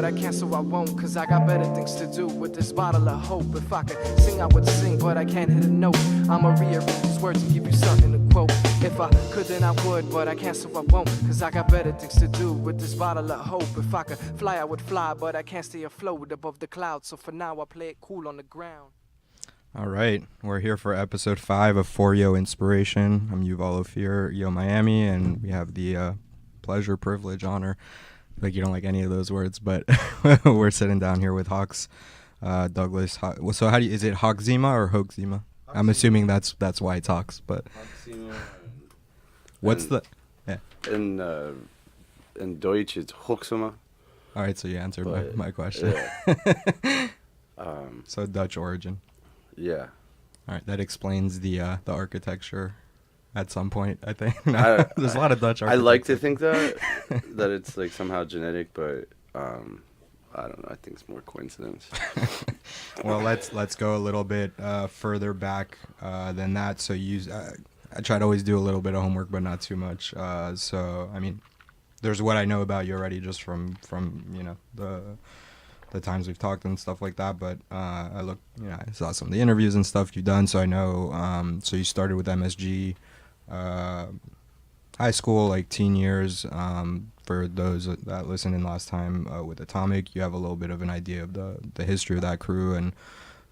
I can't, so I won't, cause I got better things to do with this bottle of hope. If I could sing, I would sing, but I can't hit a note. I'ma rearrange these words and give you something to quote. If I could, then I would, but I can't, so I won't, cause I got better things to do with this bottle of hope. If I could fly, I would fly, but I can't stay afloat above the clouds, so for now I play it cool on the ground. All right, we're here for episode 5 of For Yo Inspiration. I'm Yuval Ophir, Yo Miami, and we have the pleasure, privilege, honor. Like you don't like any of those words, but we're sitting down here with Hoxx, Douglas. So how do you, is it Hoekzema or Hoekzema? I'm assuming that's why it's Hoxx, but Hoekzema. what's and, the? Yeah. In Deutsch, it's Hoekzema. All right, so you answered But, my question. Yeah. So Dutch origin. Yeah. All right, that explains the architecture. At some point, I think. There's a lot of Dutch architecture. I like to think that it's like somehow genetic, but I don't know. I think it's more coincidence. Well, let's go a little bit further back than that. So I try to always do a little bit of homework, but not too much. So I mean, there's what I know about you already just from you know the times we've talked and stuff like that. But I saw some of the interviews and stuff you've done, so I know. So you started with MSG. High school, like teen years. For those that listened in last time with Atomic, you have a little bit of an idea of the history of that crew and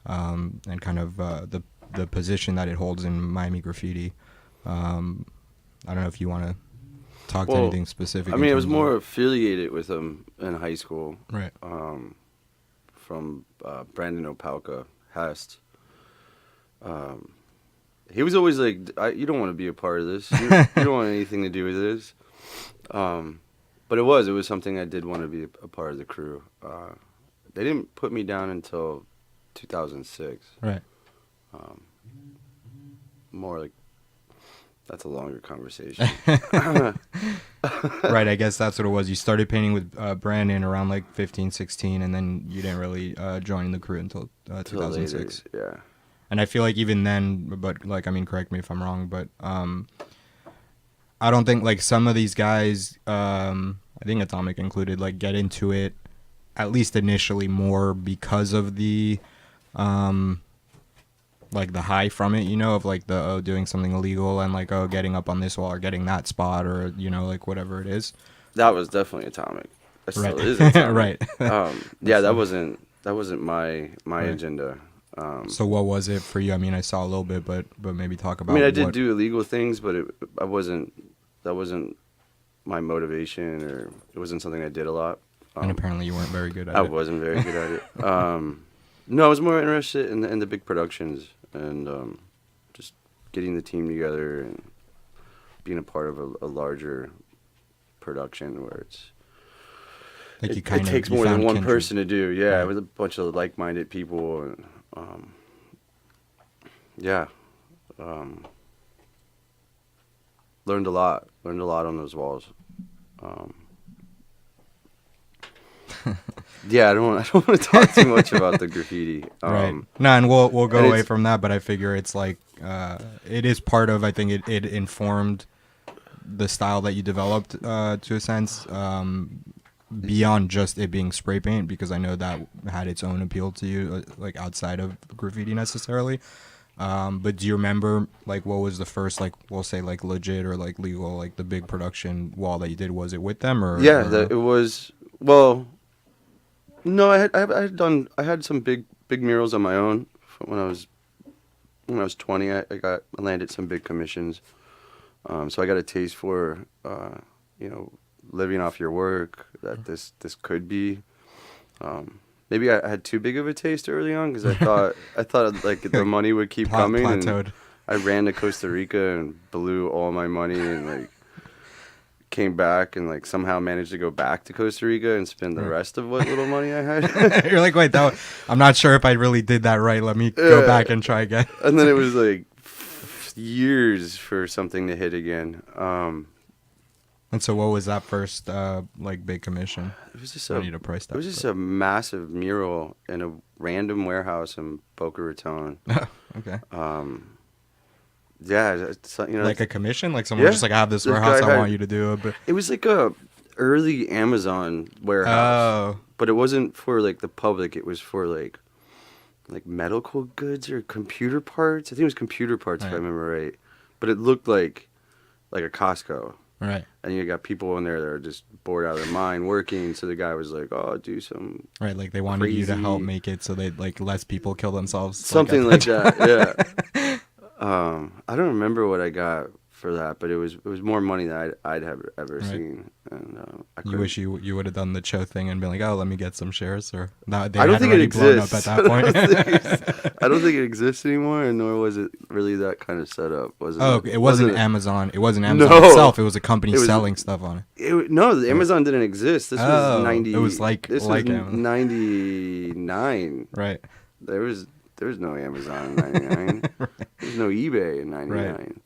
kind of the position that it holds in Miami graffiti. I don't know if you want to talk to anything specific. I mean, I was more affiliated with them in high school. Right. From Brandon Opalka, Hest. He was always like, you don't want to be a part of this. You don't want anything to do with this. But it was something I did want to be a part of the crew. They didn't put me down until 2006. Right. More like, that's a longer conversation. Right, I guess that's what it was. You started painting with Brandon around like 15, 16, and then you didn't really join the crew until 2006. Later, yeah. And I feel like even then, but like, I mean, correct me if I'm wrong, but I don't think like some of these guys, I think Atomic included, like get into it at least initially more because of the like the high from it, you know, of like the doing something illegal and like getting up on this wall or getting that spot or you know like whatever it is. That was definitely Atomic. That still Right. is Atomic. Right. Yeah, that wasn't my right. agenda. So what was it for you? I mean, I saw a little bit, but maybe talk about. I mean, I did do illegal things, but that wasn't my motivation, or it wasn't something I did a lot. And apparently, you weren't very good at it. I wasn't very good at it. No, I was more interested in the big productions and just getting the team together and being a part of a larger production where like it takes more than one person to do. Yeah, it was a bunch of like-minded people and. Learned a lot on those walls. Yeah, I don't want to talk too much about the graffiti. Right. No, and we'll go away from that, but I figure it's like it is part of. I think it informed the style that you developed to a sense. Beyond just it being spray paint, because I know that had its own appeal to you, like outside of graffiti necessarily. But do you remember like what was the first, like we'll say like legit or like legal, like the big production wall that you did? Was it with them or? Yeah, it was. Well, no, I had some big murals on my own when I was 20. I landed some big commissions, so I got a taste for living off your work, that this could be. Maybe I had too big of a taste early on because I thought like the money would keep coming. Plateaued. And I ran to Costa Rica and blew all my money and like came back and like somehow managed to go back to Costa Rica and spend the rest of what little money I had. You're like, wait, I'm not sure if I really did that right. Let me go back and try again. And then it was like years for something to hit again. And so what was that first like big commission? It was just I need to price that. It was just a massive mural in a random warehouse in Boca Raton. Okay. Yeah, it's, like a commission, like someone just like, I have this warehouse, I want you to do it. But it was like a early Amazon warehouse. Oh, but it wasn't for like the public. It was for like medical goods or computer parts. I think it was computer parts if I remember right. But it looked like a Costco. Right. And you got people in there that are just bored out of their mind working. So the guy was like, "Oh, do some Like they wanted you to help make it so that like less people kill themselves." Something like that. Yeah. I don't remember what I got for that, but it was more money than I'd have ever seen. And you wish you would have done the Cho thing and been like, "Oh, let me get some shares," or no, they I don't had think it already blown up exists. at that point. I don't think it exists anymore, and nor was it really that kind of setup. It wasn't Amazon. It wasn't Amazon No. itself. It was a company selling stuff on it. No, the Amazon didn't exist. This was 90. It was this was Amazon. 99. Right. There was no Amazon in 99. There was no eBay in 99.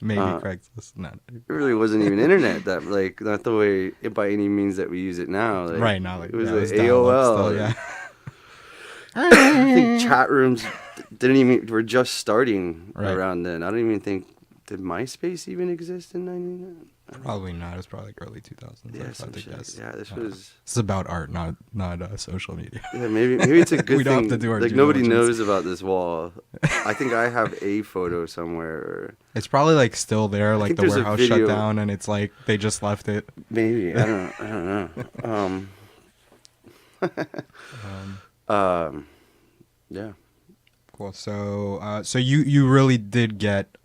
Maybe Craigslist. No. It really wasn't even internet that like not the way by any means that we use it now. Like, Right now, like, it was it was AOL. still, yeah. I think chat rooms were just starting around then. I don't even think did MySpace even exist in 99. Probably not. It's probably like early 2000s. Yeah, this was. It's about art, not social media. Yeah, maybe it's a good we thing. don't have to do our like due nobody diligence. knows about this wall. I think I have a photo somewhere. It's probably like still there, like think the there's a warehouse shut video. down, and it's like they just left it. Maybe I don't know. Yeah. Cool. So you really did get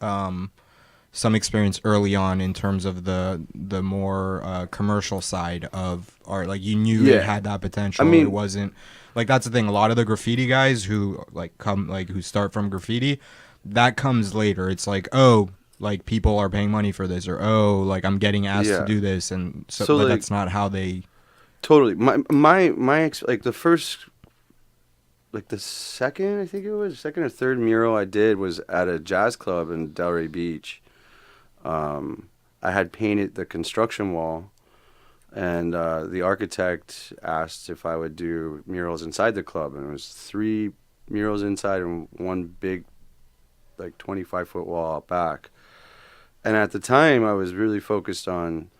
some experience early on in terms of the more commercial side of art. Like you knew it had that potential. I mean, it wasn't like that's the thing. A lot of the graffiti guys who who start from graffiti, that comes later. It's like, oh, like people are paying money for this, or oh, like I'm getting asked to do this, and so but like, that's not how they. Totally. Like the first. Like the second or third mural I did was at a jazz club in Delray Beach. I had painted the construction wall, and the architect asked if I would do murals inside the club, and it was 3 murals inside and 1 big, like 25-foot wall out back. And at the time, I was really focused on.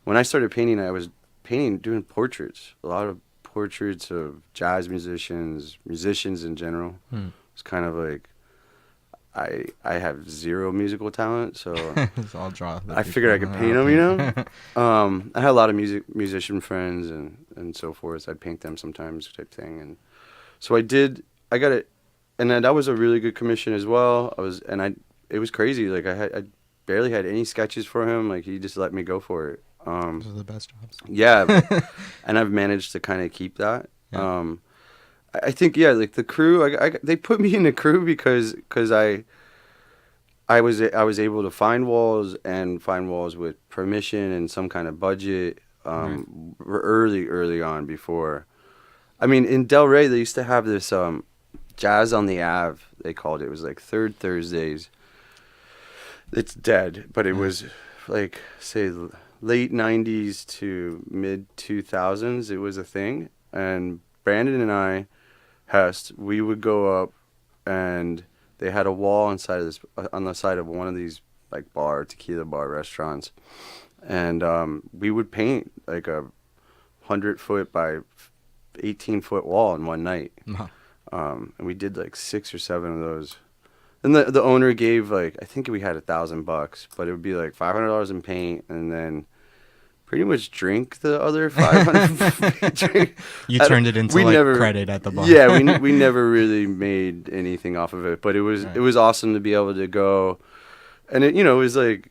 When I started painting, I was doing portraits. A lot of portraits of jazz musicians in general. It's kind of like I have 0 musical talent, so I'll draw. I figured I could paint them, you know. I had a lot of musician friends and so forth. I'd paint them sometimes, type thing, and so I got it, and then that was a really good commission as well. It was crazy. Like I barely had any sketches for him. Like he just let me go for it. Those are the best jobs. Yeah, and I've managed to kind of keep that. Yeah. I think like the crew. They put me in the crew because I was able to find walls with permission and some kind of budget early on. Before, I mean, in Delray they used to have this Jazz on the Ave. They called it. It was like third Thursdays. It's dead, but it was like say. Late 90s to mid 2000s, it was a thing. And Brandon and I, Hest, we would go up, and they had a wall on the side of one of these like tequila bar restaurants, and we would paint like a 100-foot by 18-foot wall in one night. And we did like 6 or 7 of those. And the owner gave I think we had $1,000, but it would be like $500 in paint, and then pretty much drink the other 500. You turned it into credit at the bar. Yeah, we never really made anything off of it, but it was awesome to be able to go, and it was like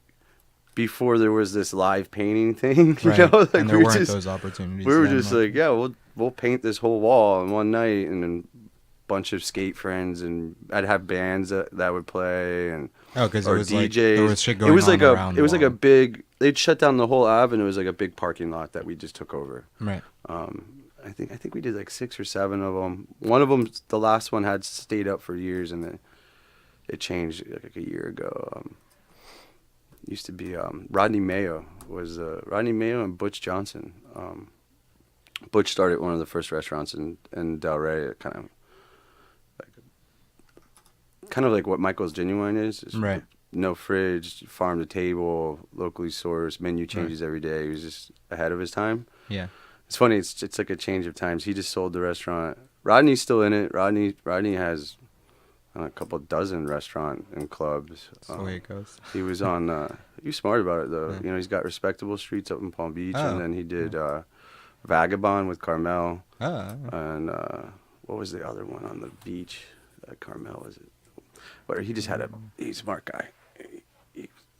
before there was this live painting thing, you know, like and there weren't those opportunities. We were just like, yeah, we'll paint this whole wall in one night, and then bunch of skate friends, and I'd have bands that would play, and because it was DJs. like there was shit going on. It was like a big. They'd shut down the whole Ave, and it was like a big parking lot that we just took over. Right. I think we did like 6 or 7 of them. One of them, the last one, had stayed up for years, and then it changed like a year ago. Used to be Rodney Mayo and Butch Johnson. Butch started one of the first restaurants in Delray, kind of like what Michael's Genuine is. Right. No fridge, farm to table, locally sourced, menu changes every day. He was just ahead of his time. Yeah. It's funny. It's like a change of times. He just sold the restaurant. Rodney's still in it. Rodney has a couple dozen restaurant and clubs. That's the way it goes. He was on. He was smart about it though. Yeah. You know, he's got Respectable Streets up in Palm Beach, Oh. and then he did Vagabond with Carmel, Oh. and what was the other one on the beach? Carmel was it? Where he just had he's a smart guy.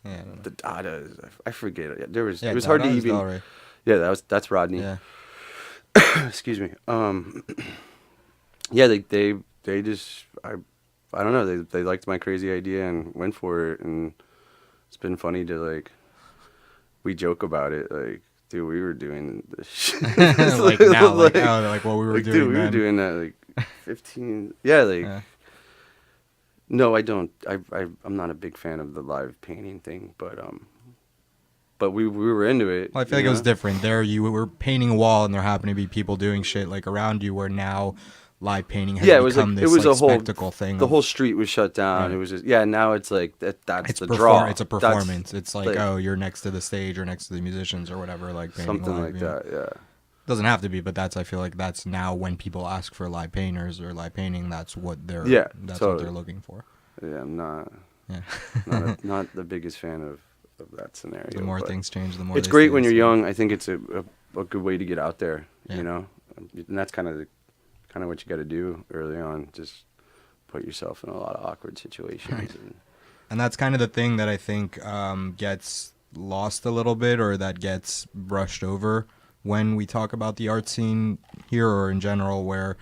Yeah. The Dadas, I forget it. There was Yeah, it was hard to Dada's even. Delray. Yeah, that's Rodney. Yeah. Excuse me. Yeah, they just I don't know, they liked my crazy idea and went for it, and it's been funny to like we joke about it like, dude, we were doing this shit. Like now, like what we were like, doing dude, we then. were doing that like 15. Yeah, like Yeah. no, I don't. I'm not a big fan of the live painting thing, but we were into it. Well, I feel like it was different. There, you were painting a wall, and there happened to be people doing shit like around you. Where now, live painting has Yeah, it was become like, this it was like, a whole spectacle thing. The whole street was shut down. Right. It was just now it's like that's it's the draw. It's a That's, performance. It's like, like- oh, you're next to the stage or next to the musicians or whatever. Like painting something live, like you know? that. Yeah. Doesn't have to be, but I feel like that's now when people ask for live painters or live painting. That's what they're. Yeah, That's totally. what they're looking for. Yeah, I'm not Yeah. not the biggest fan of that scenario. The more but things change, the more. it's they great stay when the you're same. young. I think it's a good way to get out there. Yeah. You know, and that's kind of what you got to do early on. Just put yourself in a lot of awkward situations. Right. And that's kind of the thing that I think gets lost a little bit, or that gets brushed over when we talk about the art scene here or in general, where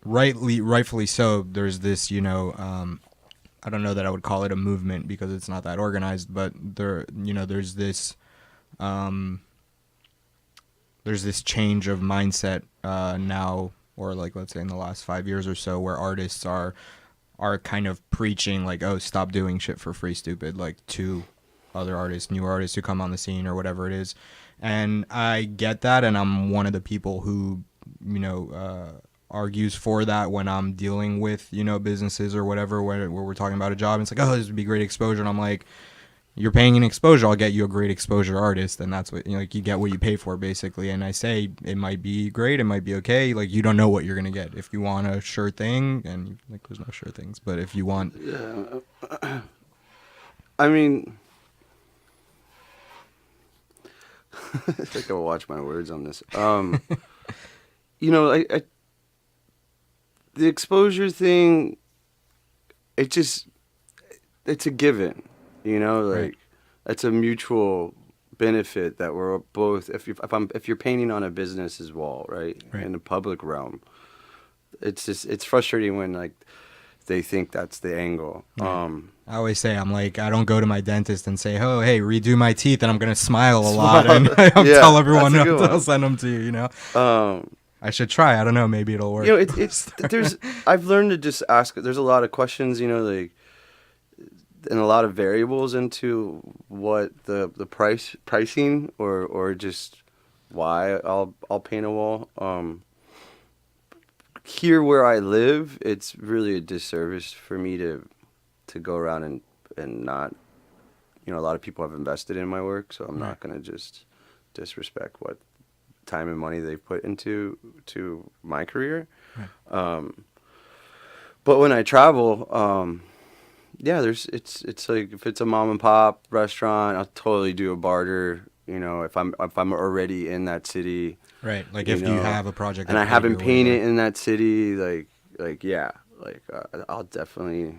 rightfully so, there's this, I don't know that I would call it a movement because it's not that organized, but there's this change of mindset now, or like let's say in the last 5 years or so, where artists are kind of preaching like, oh, stop doing shit for free, stupid, like to other artists, new artists who come on the scene or whatever it is. And I get that, and I'm one of the people who argues for that when I'm dealing with businesses or whatever, where we're talking about a job, and it's like, oh, this would be great exposure, and I'm like, you're paying an exposure, I'll get you a great exposure artist, and that's what you get what you pay for, basically. And I say it might be great, it might be okay, like you don't know what you're gonna get. If you want a sure thing, and like there's no sure things, but if you want, Yeah. I mean, I think I'll watch my words on this. The exposure thing, it's a given, Right. It's a mutual benefit that we're both, if you're painting on a business's wall, right, Right. in the public realm, it's frustrating when like they think that's the angle. Right. I always say, I'm like, I don't go to my dentist and say, oh, hey, redo my teeth, and I'm gonna smile a lot, and I'll Yeah, tell everyone that's a good else, I'll one. send them to you. I should try. I don't know. Maybe it'll work. I've learned to just ask. There's a lot of questions, like, and a lot of variables into what the pricing or just why I'll paint a wall. Here where I live, it's really a disservice for me to go around and not, a lot of people have invested in my work, so I'm not going to just disrespect what time and money they've put into my career. Right. But when I travel, it's like if it's a mom and pop restaurant, I'll totally do a barter. If I'm already in that city, Right. Like if you have a project and I that's big haven't or painted whatever. in that city, I'll definitely.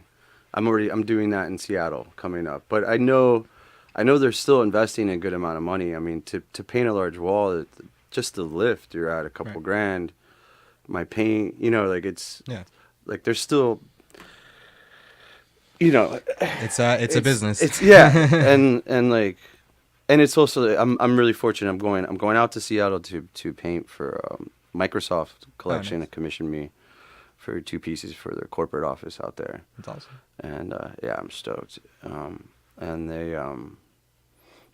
I'm doing that in Seattle coming up, but I know they're still investing a good amount of money. I mean, to paint a large wall, just the lift, you're at a couple grand. My paint, it's like there's still, It's a business. It's and it's also I'm really fortunate. I'm going out to Seattle to paint for Microsoft collection. nice. Commissioned me for 2 pieces for their corporate office out there. That's awesome. And I'm stoked. And they,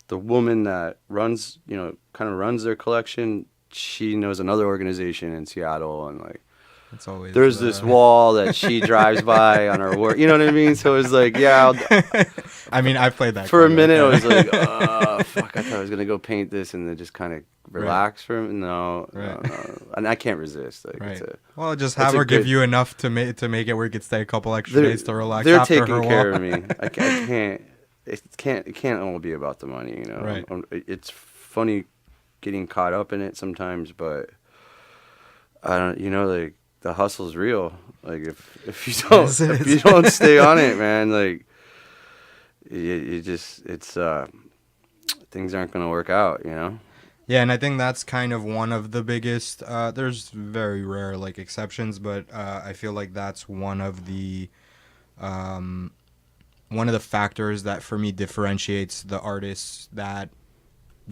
the woman that runs, kind of runs their collection, she knows another organization in Seattle, and like, It's always there's this wall that she drives by on her work. You know what I mean? So it's like, yeah. I mean, I played that For a card, minute, I okay. was like, oh, fuck, I thought I was going to go paint this and then just kind of relax for a minute. No, Right. no. And I can't resist. Like, Right. it's Well, just that's have a her give good- you enough to make it where you could stay a couple extra days to relax they're after taking her care walk. of me. I can't. It can't all be about the money, you know. Right. It's funny getting caught up in it sometimes, but I don't. You know, like the hustle's real. Like if you don't Yes, it if is. you don't stay on it, man, like you just things aren't gonna work out, you know. Yeah, and I think that's kind of one of the biggest. There's very rare like exceptions, but I feel like that's one of the factors that for me differentiates the artists that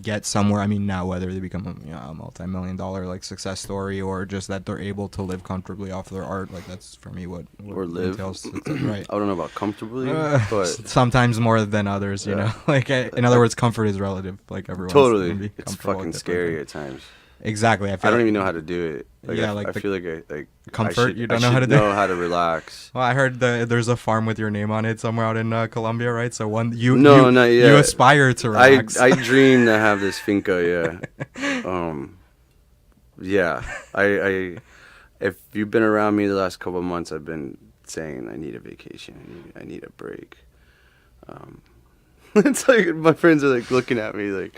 get somewhere. I mean, now whether they become a multi-million-dollar like success story or just that they're able to live comfortably off their art, like that's for me what Or live. entails success, right. I don't know about comfortably, but Sometimes more than others, you know. Like in other words, comfort is relative. Like everyone's gonna totally, be it's comfortable fucking with different scary things. at times. Exactly. I feel I don't like- even know how to do it. Like, Yeah, I, like I the feel like I comfort, you don't know I how should to do? know how to relax. Well, I heard there's a farm with your name on it somewhere out in Colombia, right? So No, you not yet. you aspire to relax. I dream to have this finca, yeah. I if you've been around me the last couple of months, I've been saying I need a vacation. I need a break. It's like my friends are like looking at me like,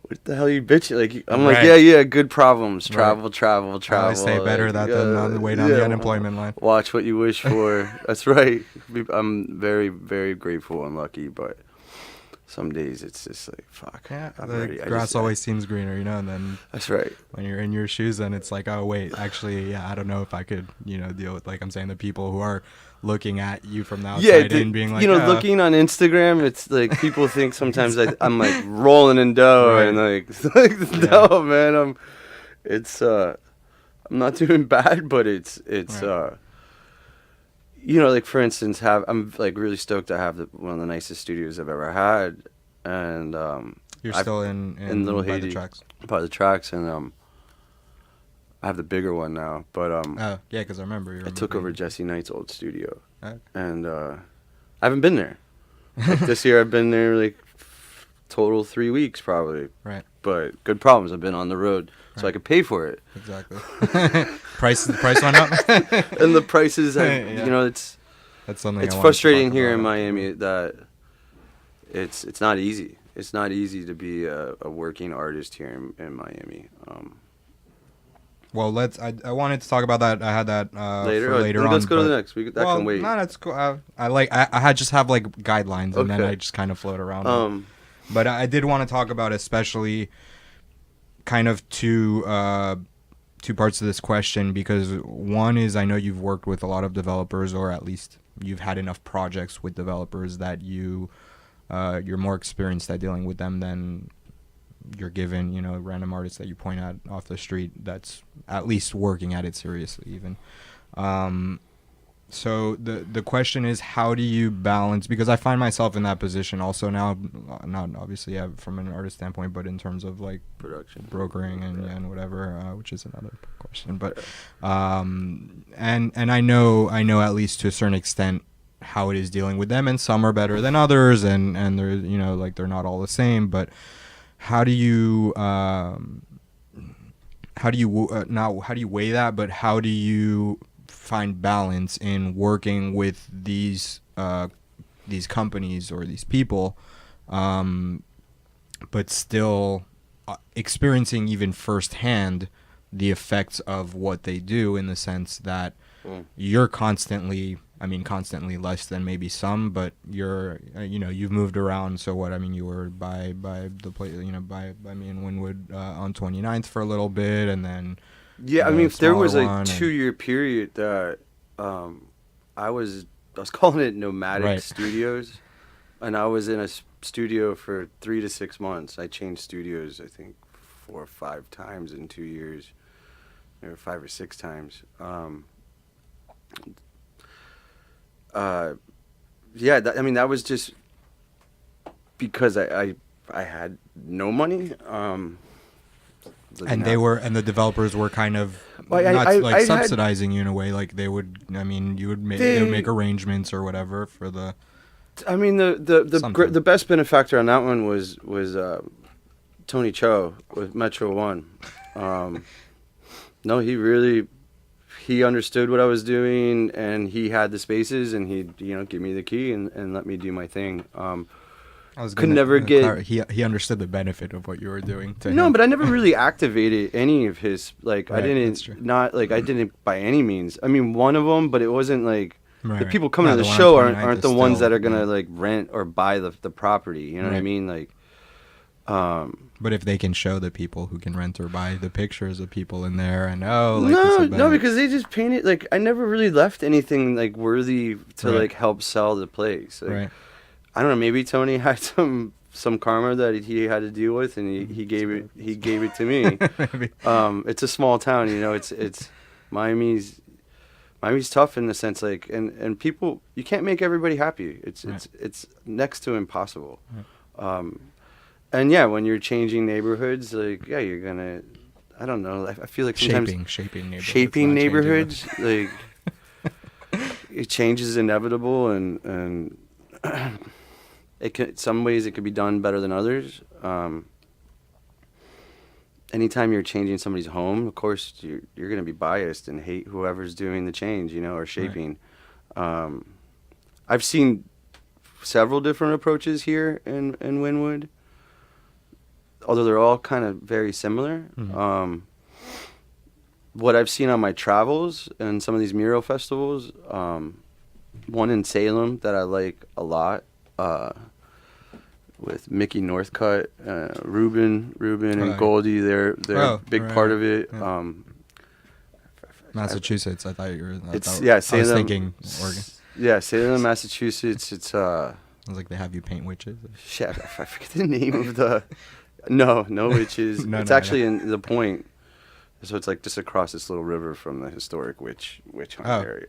what the hell are you bitching? Like I'm like, Right. yeah, good problems. Travel. I always say better like, that than on the way down the unemployment line. Watch what you wish for. That's right. I'm very, very grateful and lucky, but some days it's just like, fuck. Yeah, I'm the ready. grass always seems greener, you know. And then That's right. when you're in your shoes, then it's like, oh wait, actually, yeah, I don't know if I could, deal with, like I'm saying, the people who are looking at you from the outside and being like, looking on Instagram, it's like people think sometimes I'm like rolling in dough Right. and like no, man, I'm not doing bad, but it's Right. Like for instance, I'm like really stoked to have one of the nicest studios I've ever had, and you're still in Little by the Haiti. tracks. By the tracks, and I have the bigger one now, but Oh yeah, because I remember I took over Jesse Knight's old studio, Okay. and I haven't been there. Like this year, I've been there like total 3 weeks probably. Right. But good problems. I've been on the road, so I could pay for it. Exactly. The price went up. And the prices, Yeah. it's That's something. it's I wanted to frustrating talk here in about. Miami that it's not easy. It's not easy to be a working artist here in Miami. Well, I wanted to talk about that. I had that Later, for later on. let's go to but- the next. That can wait. No, that's cool. I had just have like guidelines, and then Okay. I just kind of float around. But I did want to talk about especially kind of two parts of this question, because one is I know you've worked with a lot of developers, or at least you've had enough projects with developers that you're more experienced at dealing with them than you're given, random artists that you point at off the street that's at least working at it seriously even. So the question is, how do you balance, because I find myself in that position also now, not obviously from an artist standpoint, but in terms of like Production, brokering and whatever, which is another question. But and I know at least to a certain extent how it is dealing with them, and some are better than others, and they're like they're not all the same. But how do you weigh that? But how do you find balance in working with these companies or these people, but still experiencing even firsthand the effects of what they do, in the sense that you're constantly less than maybe some, but you're you've moved around. So what, I mean, you were by the place, by me in Wynwood on 29th for a little bit, and then yeah, I mean, if there was a smaller one, 2-year period that I was calling it nomadic Right. studios, and I was in a studio for 3 to 6 months. I changed studios, I think 4 or 5 times in 2 years, or 5 or 6 times. Yeah, that was just because I had no money. And the developers were kind of Well, not I subsidizing you in a way. Like they would, I mean, they would make arrangements or whatever for the. I mean, the best benefactor on that one was Tony Cho with Metro One. No, he understood what I was doing, and he had the spaces, and he'd give me the key and let me do my thing. He understood the benefit of what you were doing to him. But I never really activated any of his Right, I didn't by any means. I mean, one of them, but it wasn't like the people coming to the one show on 29th aren't is the ones still- that are gonna like rent or buy the property. You know what I Right. mean? Like, But if they can show the people who can rent or buy the pictures of people in there, and this is no, bad. because they just painted like I never really left anything like worthy to Right. like help sell the place. Like, Right. I don't know. Maybe Tony had some karma that he had to deal with, and he gave it to me. Maybe. It's a small town, It's Miami's tough in the sense like, and people, you can't make everybody happy. It's next to impossible. Right. And yeah, when you're changing neighborhoods, like you're gonna, I don't know. I feel like sometimes shaping neighborhoods. shaping not neighborhoods, changing like change is inevitable, and some ways it could be done better than others. Anytime you're changing somebody's home, of course you're going to be biased and hate whoever's doing the change, or shaping. Right. I've seen several different approaches here in Wynwood, although they're all kind of very similar. Mm-hmm. What I've seen on my travels and some of these mural festivals, one in Salem that I like a lot, with Mickey Northcutt, Ruben and Goldie, they're a big part of it. Yeah. Massachusetts, I thought you were. Salem. I was thinking Oregon. Yeah, Salem, Massachusetts. It's I was like, they have you paint witches. shit. I forget the name of the. No witches. It's actually in the Point, so it's like just across this little river from the historic witch hunt area.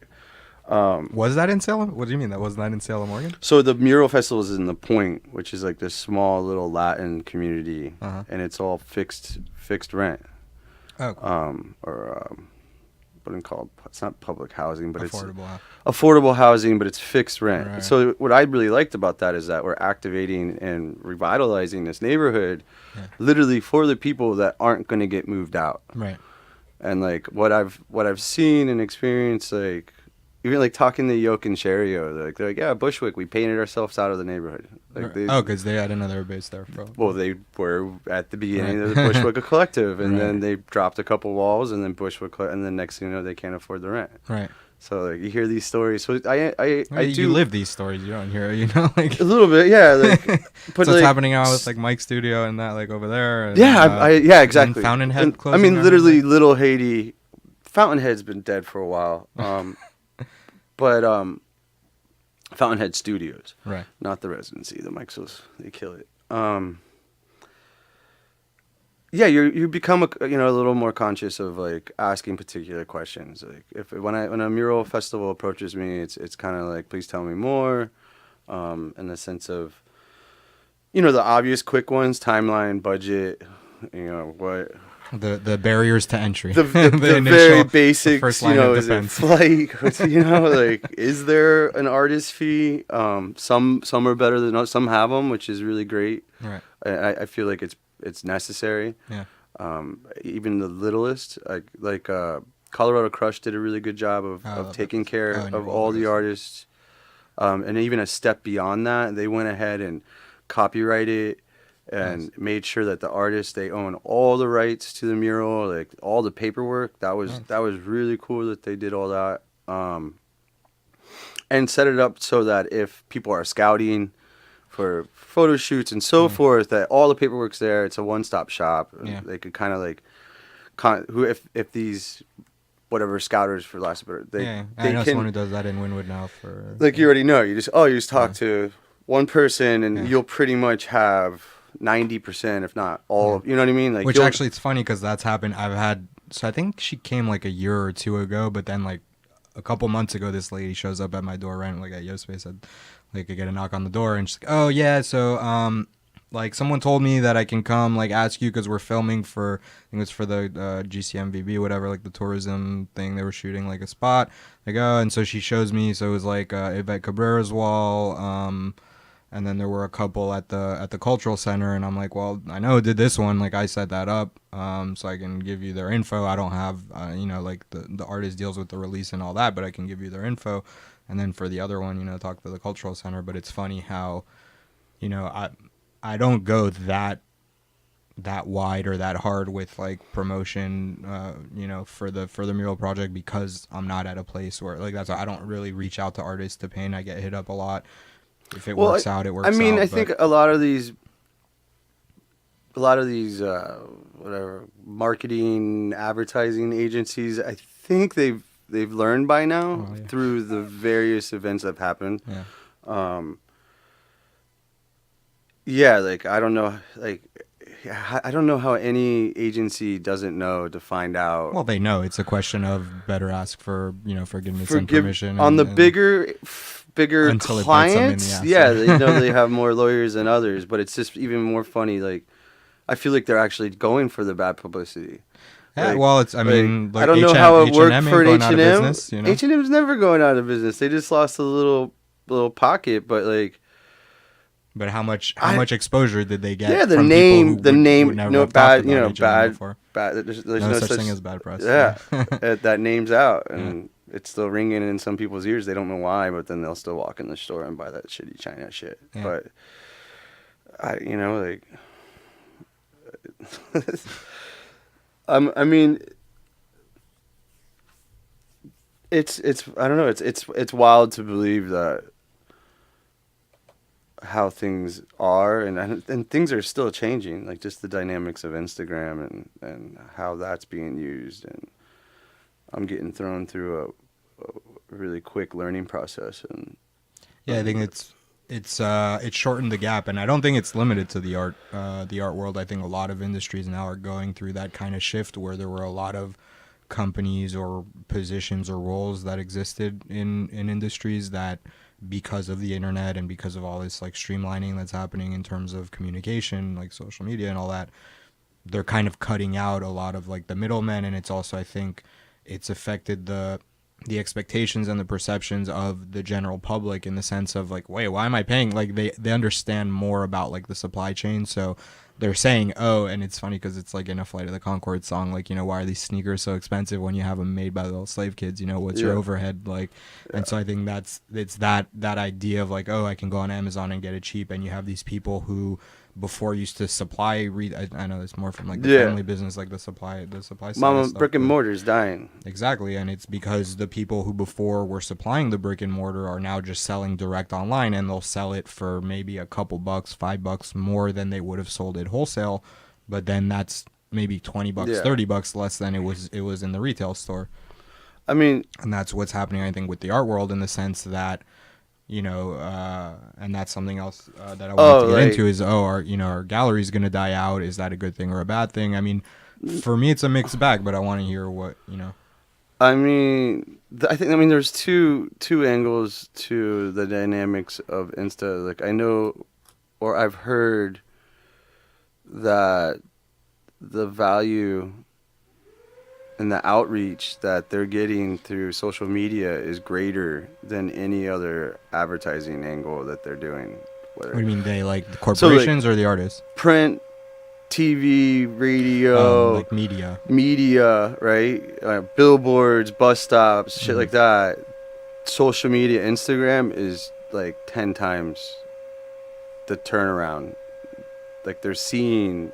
Was that in Salem? What do you mean that was not in Salem, Oregon? So the mural festival is in the Point, which is like this small little Latin community, and it's all fixed rent. Oh. Or what do you call it? It's not public housing, but affordable. It's affordable housing, but it's fixed rent. Right. So what I really liked about that is that we're activating and revitalizing this neighborhood, literally for the people that aren't going to get moved out. Right. And like what I've seen and experienced, like even like talking to Yoke and Sherio, they're like, yeah, Bushwick, we painted ourselves out of the neighborhood. Like because they had another base there for. Well, they were at the beginning of the Bushwick Collective, and then they dropped a couple walls, and then Bushwick, and then next thing you know, they can't afford the rent. Right. So like you hear these stories. So I you do live these stories. You don't hear, like a little bit, yeah. Like, but so like, it's happening now with like Mike's studio and that, like over there. And, yeah, exactly. Fountainhead. I mean, literally, Little Haiti. Fountainhead's been dead for a while. But Fountainhead Studios, right? Not the Residency. The Mikes, they kill it. Yeah, you become a little more conscious of like asking particular questions. Like when a mural festival approaches me, it's kind of like, please tell me more, in the sense of, the obvious quick ones: timeline, budget, what. The barriers to entry. The very basics, first line of is it defense. flight? Like, is there an artist fee? Some are better than others. Some have them, which is really great. Right. I feel like it's necessary. Yeah. Even the littlest, like Colorado Crush did a really good job of taking care of all the artists, and even a step beyond that, they went ahead and copyrighted and made sure that the artists, they own all the rights to the mural, like all the paperwork. That was really cool that they did all that, and set it up so that if people are scouting for photo shoots and so forth, that all the paperwork's there. It's a one-stop shop. Yeah. They could kind of like, if these whatever scouters, for last bit, I know someone who does that in Wynwood now for like, you already know. You just talk to one person and you'll pretty much have 90%, if not all. You know what I mean? Like, which actually, it's funny because that's happened. So I think she came like a year or two ago, but then like a couple months ago, this lady shows up at my door, right? Like at Yo Space, said, like, I get a knock on the door, and she's like, "Oh yeah, so like someone told me that I can come like ask you because we're filming for I think it's for the GCMVB whatever, like the tourism thing. They were shooting like a spot. Like, oh, and so she shows me. So it was like Yvette Cabrera's wall. And then there were a couple at the cultural center, and I'm like, well, I know who did this one. Like, I set that up, so I can give you their info. I don't have, like the artist deals with the release and all that, but I can give you their info. And then for the other one, talk to the cultural center. But it's funny how, I don't go that wide or that hard with like promotion, for the mural project because I'm not at a place where like that's why I don't really reach out to artists to paint. I get hit up a lot. If it works out, it works out. I mean, I think a lot of these whatever marketing, advertising agencies, I think they've learned by now through the various events that have happened. Like I don't know, I don't know how any agency doesn't know to find out. Well, they know. It's a question of better ask for forgiveness and permission on the bigger until clients. They know they have more lawyers than others, but it's just even more funny. Like I feel like they're actually going for the bad publicity. Yeah, well, it's. I mean, like I don't know how it worked for an H&M. H&M's never going out of business. They just lost a little pocket, but like. But how much exposure did they get? Yeah, the from name, people who would never have bad, talked about H&M bad. There's no such thing as bad press. Yeah, that name's out, and it's still ringing in some people's ears. They don't know why, but then they'll still walk in the store and buy that shitty China shit. Yeah. But I mean, it's I don't know. It's wild to believe that. How things are and things are still changing, like just the dynamics of Instagram and how that's being used, and I'm getting thrown through a really quick learning process. And I think it's shortened the gap, and I don't think it's limited to the art world. I think a lot of industries now are going through that kind of shift where there were a lot of companies or positions or roles that existed in industries that because of the internet and because of all this like streamlining that's happening in terms of communication, like social media and all that, they're kind of cutting out a lot of like the middlemen. And it's also, I think it's affected the expectations and the perceptions of the general public in the sense of like, wait, why am I paying? Like they understand more about like the supply chain. So they're saying, oh, and it's funny because it's like in a Flight of the Conchords song, like, why are these sneakers so expensive when you have them made by the little slave kids? What's your overhead like? Yeah. And so I think it's that idea of like, oh, I can go on Amazon and get it cheap, and you have these people who before used to supply. I know it's more from like the family business, like the supply side. Mama, brick and mortar is dying. Exactly, and it's because the people who before were supplying the brick and mortar are now just selling direct online, and they'll sell it for maybe a couple bucks, $5 more than they would have sold it wholesale, but then that's maybe $20, $30 less than it was in the retail store. I mean, and that's what's happening, I think, with the art world in the sense that. And that's something else that I wanted to get into is, our gallery's going to die out. Is that a good thing or a bad thing? I mean, for me, it's a mixed bag, but I want to hear what. I mean, there's two angles to the dynamics of Insta. Like I know, or I've heard that the value and the outreach that they're getting through social media is greater than any other advertising angle that they're doing. What do you mean they, like the corporations or the artists? Print, TV, radio, like media, right? Billboards, bus stops, shit like that. Social media, Instagram is like 10 times the turnaround. Like they're seeing.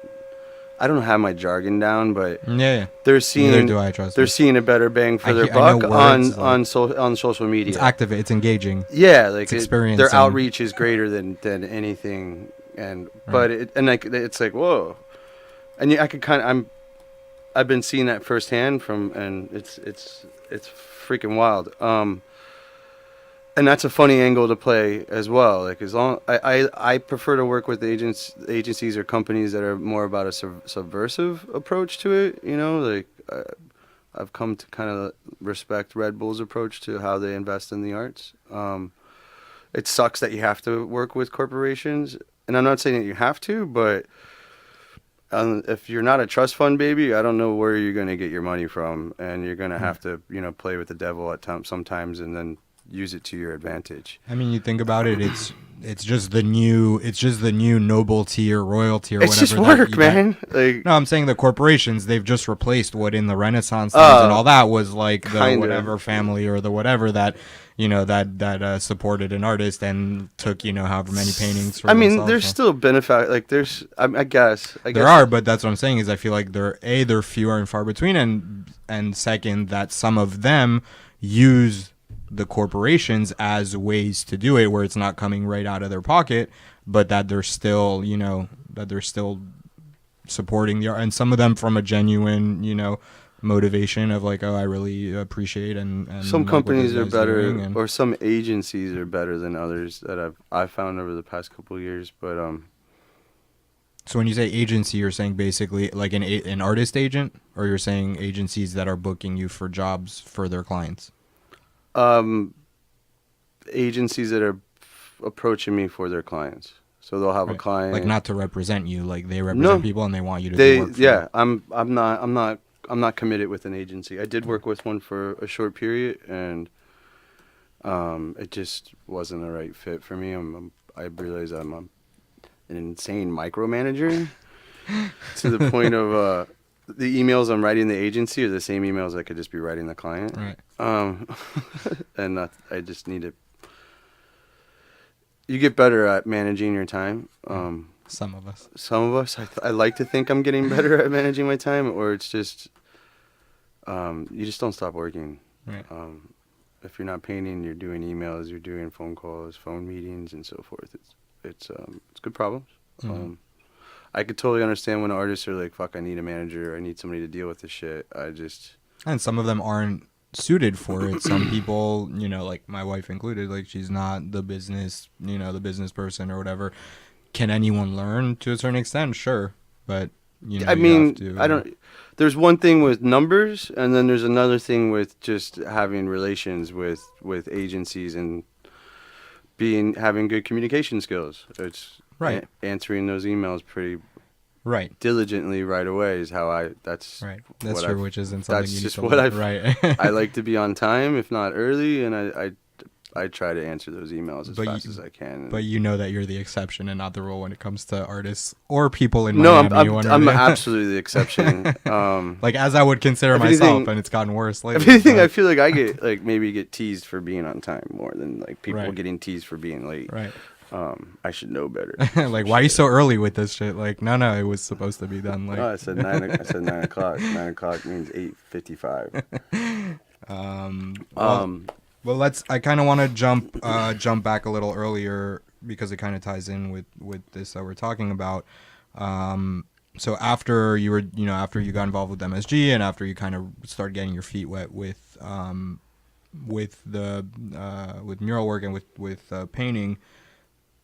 I don't have my jargon down, but they're seeing. Neither do I, trust they're me. Seeing a better bang for their buck on social media. It's active. It's engaging. Yeah, like it's their outreach is greater than anything, and but it's like whoa, and I could I've been seeing that firsthand and it's freaking wild. And that's a funny angle to play as well. Like as long I prefer to work with agencies or companies that are more about a subversive approach to it. Like I've come to kind of respect Red Bull's approach to how they invest in the arts. It sucks that you have to work with corporations, and I'm not saying that you have to, but if you're not a trust fund baby, I don't know where you're going to get your money from, and you're going to have to, play with the devil at times sometimes, and then use it to your advantage. I mean, you think about it, it's just the new noble tier, royal tier, It's whatever. just work, man. Like, no, I'm saying the corporations, they've just replaced what in the Renaissance times and all that was like the whatever family or the whatever that that supported an artist and took however many paintings. For there's still benefit. Like I guess there are, but that's what I'm saying is I feel like they're fewer and far between, and second that some of them use the corporations as ways to do it where it's not coming right out of their pocket, but that they're still supporting the art, and some of them from a genuine motivation of like, oh, I really appreciate and some like companies are better or some agencies are better than others that I've found over the past couple of years. But so when you say agency, you're saying basically like an artist agent, or you're saying agencies that are booking you for jobs for their clients? Agencies that are approaching me for their clients. So they'll have a client, like not to represent you, like they represent people and they want you to do work for them. I'm not committed with an agency. I did work with one for a short period, and it just wasn't the right fit for me. I realize I'm an insane micromanager to the point of the emails I'm writing the agency are the same emails I could just be writing the client. Right. And I just need to. You get better at managing your time. Some of us. I like to think I'm getting better at managing my time, or it's just you just don't stop working. Right. If you're not painting, you're doing emails, you're doing phone calls, phone meetings, and so forth. It's good problems. Mm-hmm. I could totally understand when artists are like, "Fuck, I need a manager. I need somebody to deal with this shit." And some of them aren't suited for it. Some people, like my wife included, like she's not the business person or whatever. Can anyone learn to a certain extent? Sure, but I mean, I don't. There's one thing with numbers, and then there's another thing with just having relations with agencies and having good communication skills. It's right. Answering those emails pretty right diligently right away is how that's right. That's true, which isn't something that's you just need to what learn. Right. I like to be on time, if not early, and I try to answer those emails as fast as I can. But you know that you're the exception and not the rule when it comes to artists or people in Miami. No, I'm absolutely the exception. Like as I would consider myself, and it's gotten worse lately. If anything, I feel like I get teased for being on time more than like people getting teased for being late. Right. I should know better. Like, why are you so early with this shit? Like, no, it was supposed to be done. Like, no, I said 9 o'clock. 9 o'clock means 8:55. Well, I kind of want to jump back a little earlier because it kind of ties in with this that we're talking about. So after you were, after you got involved with MSG and after you kind of started getting your feet wet with mural work and with painting.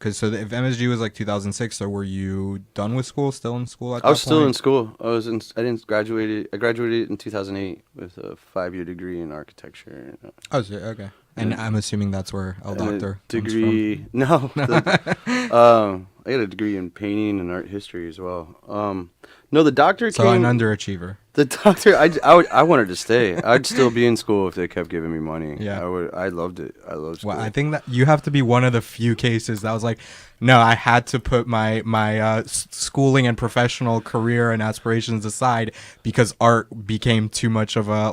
If MSG was like 2006, so were you done with school? Still in school at that point? I was still in school. I didn't graduate. I graduated in 2008 with a 5-year degree in architecture. Oh, so, okay. And I'm assuming that's where El Doctor degree. No, I got a degree in painting and art history as well. No, the doctor came. So an underachiever. The doctor, I wanted to stay. I'd still be in school if they kept giving me money. Yeah, I loved it. I loved school. Well, I think that you have to be one of the few cases that was like, no, I had to put my schooling and professional career and aspirations aside because art became too much of a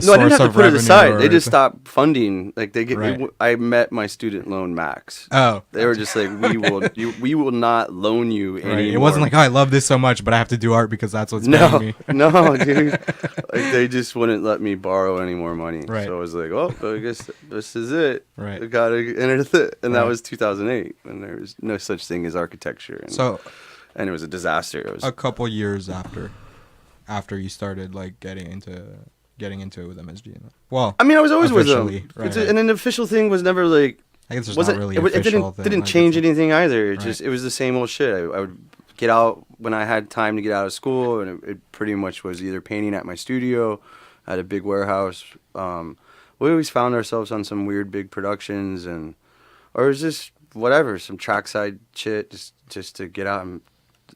no, I didn't have to put it aside. They just stopped funding. Like they get. Right. I met my student loan max. Oh, they were just like, we will not loan you anymore. Right. It wasn't like, oh, I love this so much, but I have to do art because that's what's paying me. No, dude. Like they just wouldn't let me borrow any more money. Right. So I was like, oh, I guess this is it. Right. I gotta enter it, and that was 2008, when there was no such thing as architecture. And it was a disaster. It was a couple years after you started like getting into it with MSG. Well, I mean, I was always with them. Right. And an official thing was never like. I guess there's not really an official thing. It didn't change anything either. It was the same old shit. I would get out when I had time to get out of school, and it pretty much was either painting at my studio, at a big warehouse. We always found ourselves on some weird big productions, or it was just whatever, some trackside shit, just to get out and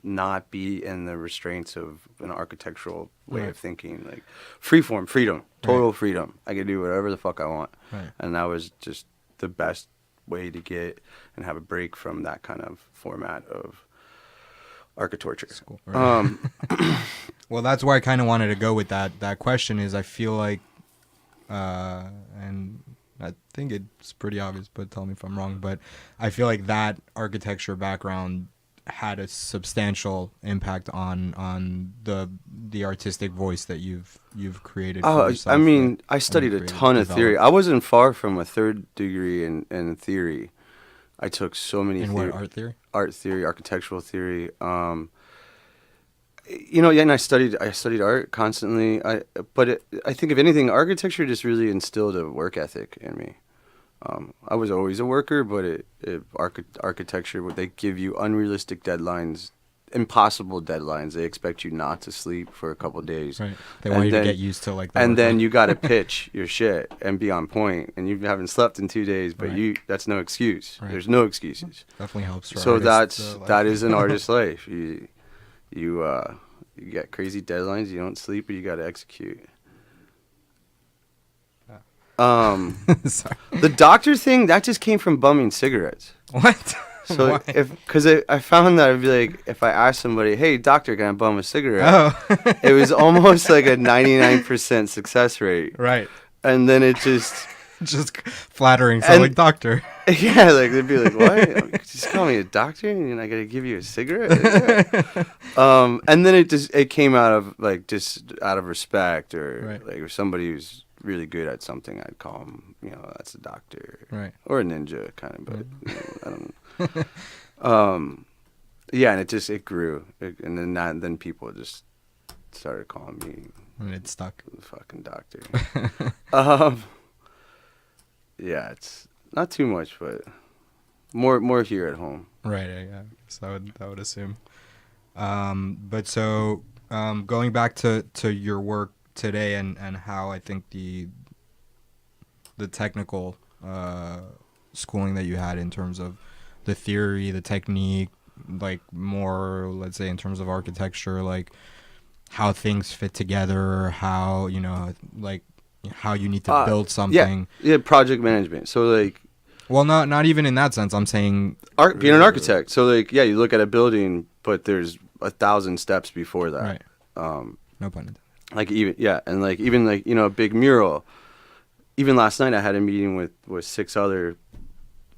not be in the restraints of an architectural way of thinking, like freedom, total freedom. I could do whatever the fuck I want, and that was just the best way to get and have a break from that kind of format of architecture. Cool. Right. Well, that's where I kind of wanted to go with that question. Is I feel like, and I think it's pretty obvious, but tell me if I'm wrong. But I feel like that architecture background had a substantial impact on the artistic voice that you've created. For yourself, I mean, I studied a ton of theory. I wasn't far from a third degree in theory. I took so many. In what, art theory? Art theory, architectural theory. And I studied art constantly. I think if anything, architecture just really instilled a work ethic in me. I was always a worker, but architecture, they give you unrealistic deadlines, impossible deadlines. They expect you not to sleep for a couple of days. Right. They want you to get used to like that. And then you got to pitch your shit and be on point. And you haven't slept in 2 days, but that's no excuse. Right. There's no excuses. Definitely helps. So that is an artist's life. You get crazy deadlines. You don't sleep, but you got to execute. The doctor thing, that just came from bumming cigarettes. What? So because I found that I'd be like, if I asked somebody, hey doctor, can I bum a cigarette? It was almost like a 99% success rate. Right. And then it just flattering. So like doctor. Yeah, like they'd be like, what? Just call me a doctor and I gotta give you a cigarette? And then it came out of like just out of respect, or like if somebody who's really good at something, I'd call him, that's a doctor, or a ninja kind of, but I don't know. Yeah, and it grew, and then people just started calling me, and it stuck, the fucking doctor. Yeah, it's not too much, but more here at home. Right. Yeah. So I would assume. But so going back to your work today and how I think the technical schooling that you had in terms of the theory, the technique, like more, let's say in terms of architecture, like how things fit together, how like how you need to build something. Yeah, project management. So like, well, not even in that sense. I'm saying being an architect. So like, yeah, you look at a building, but there's 1,000 steps before that. Right. No pun intended. Like even a big mural. Even last night I had a meeting with 6 other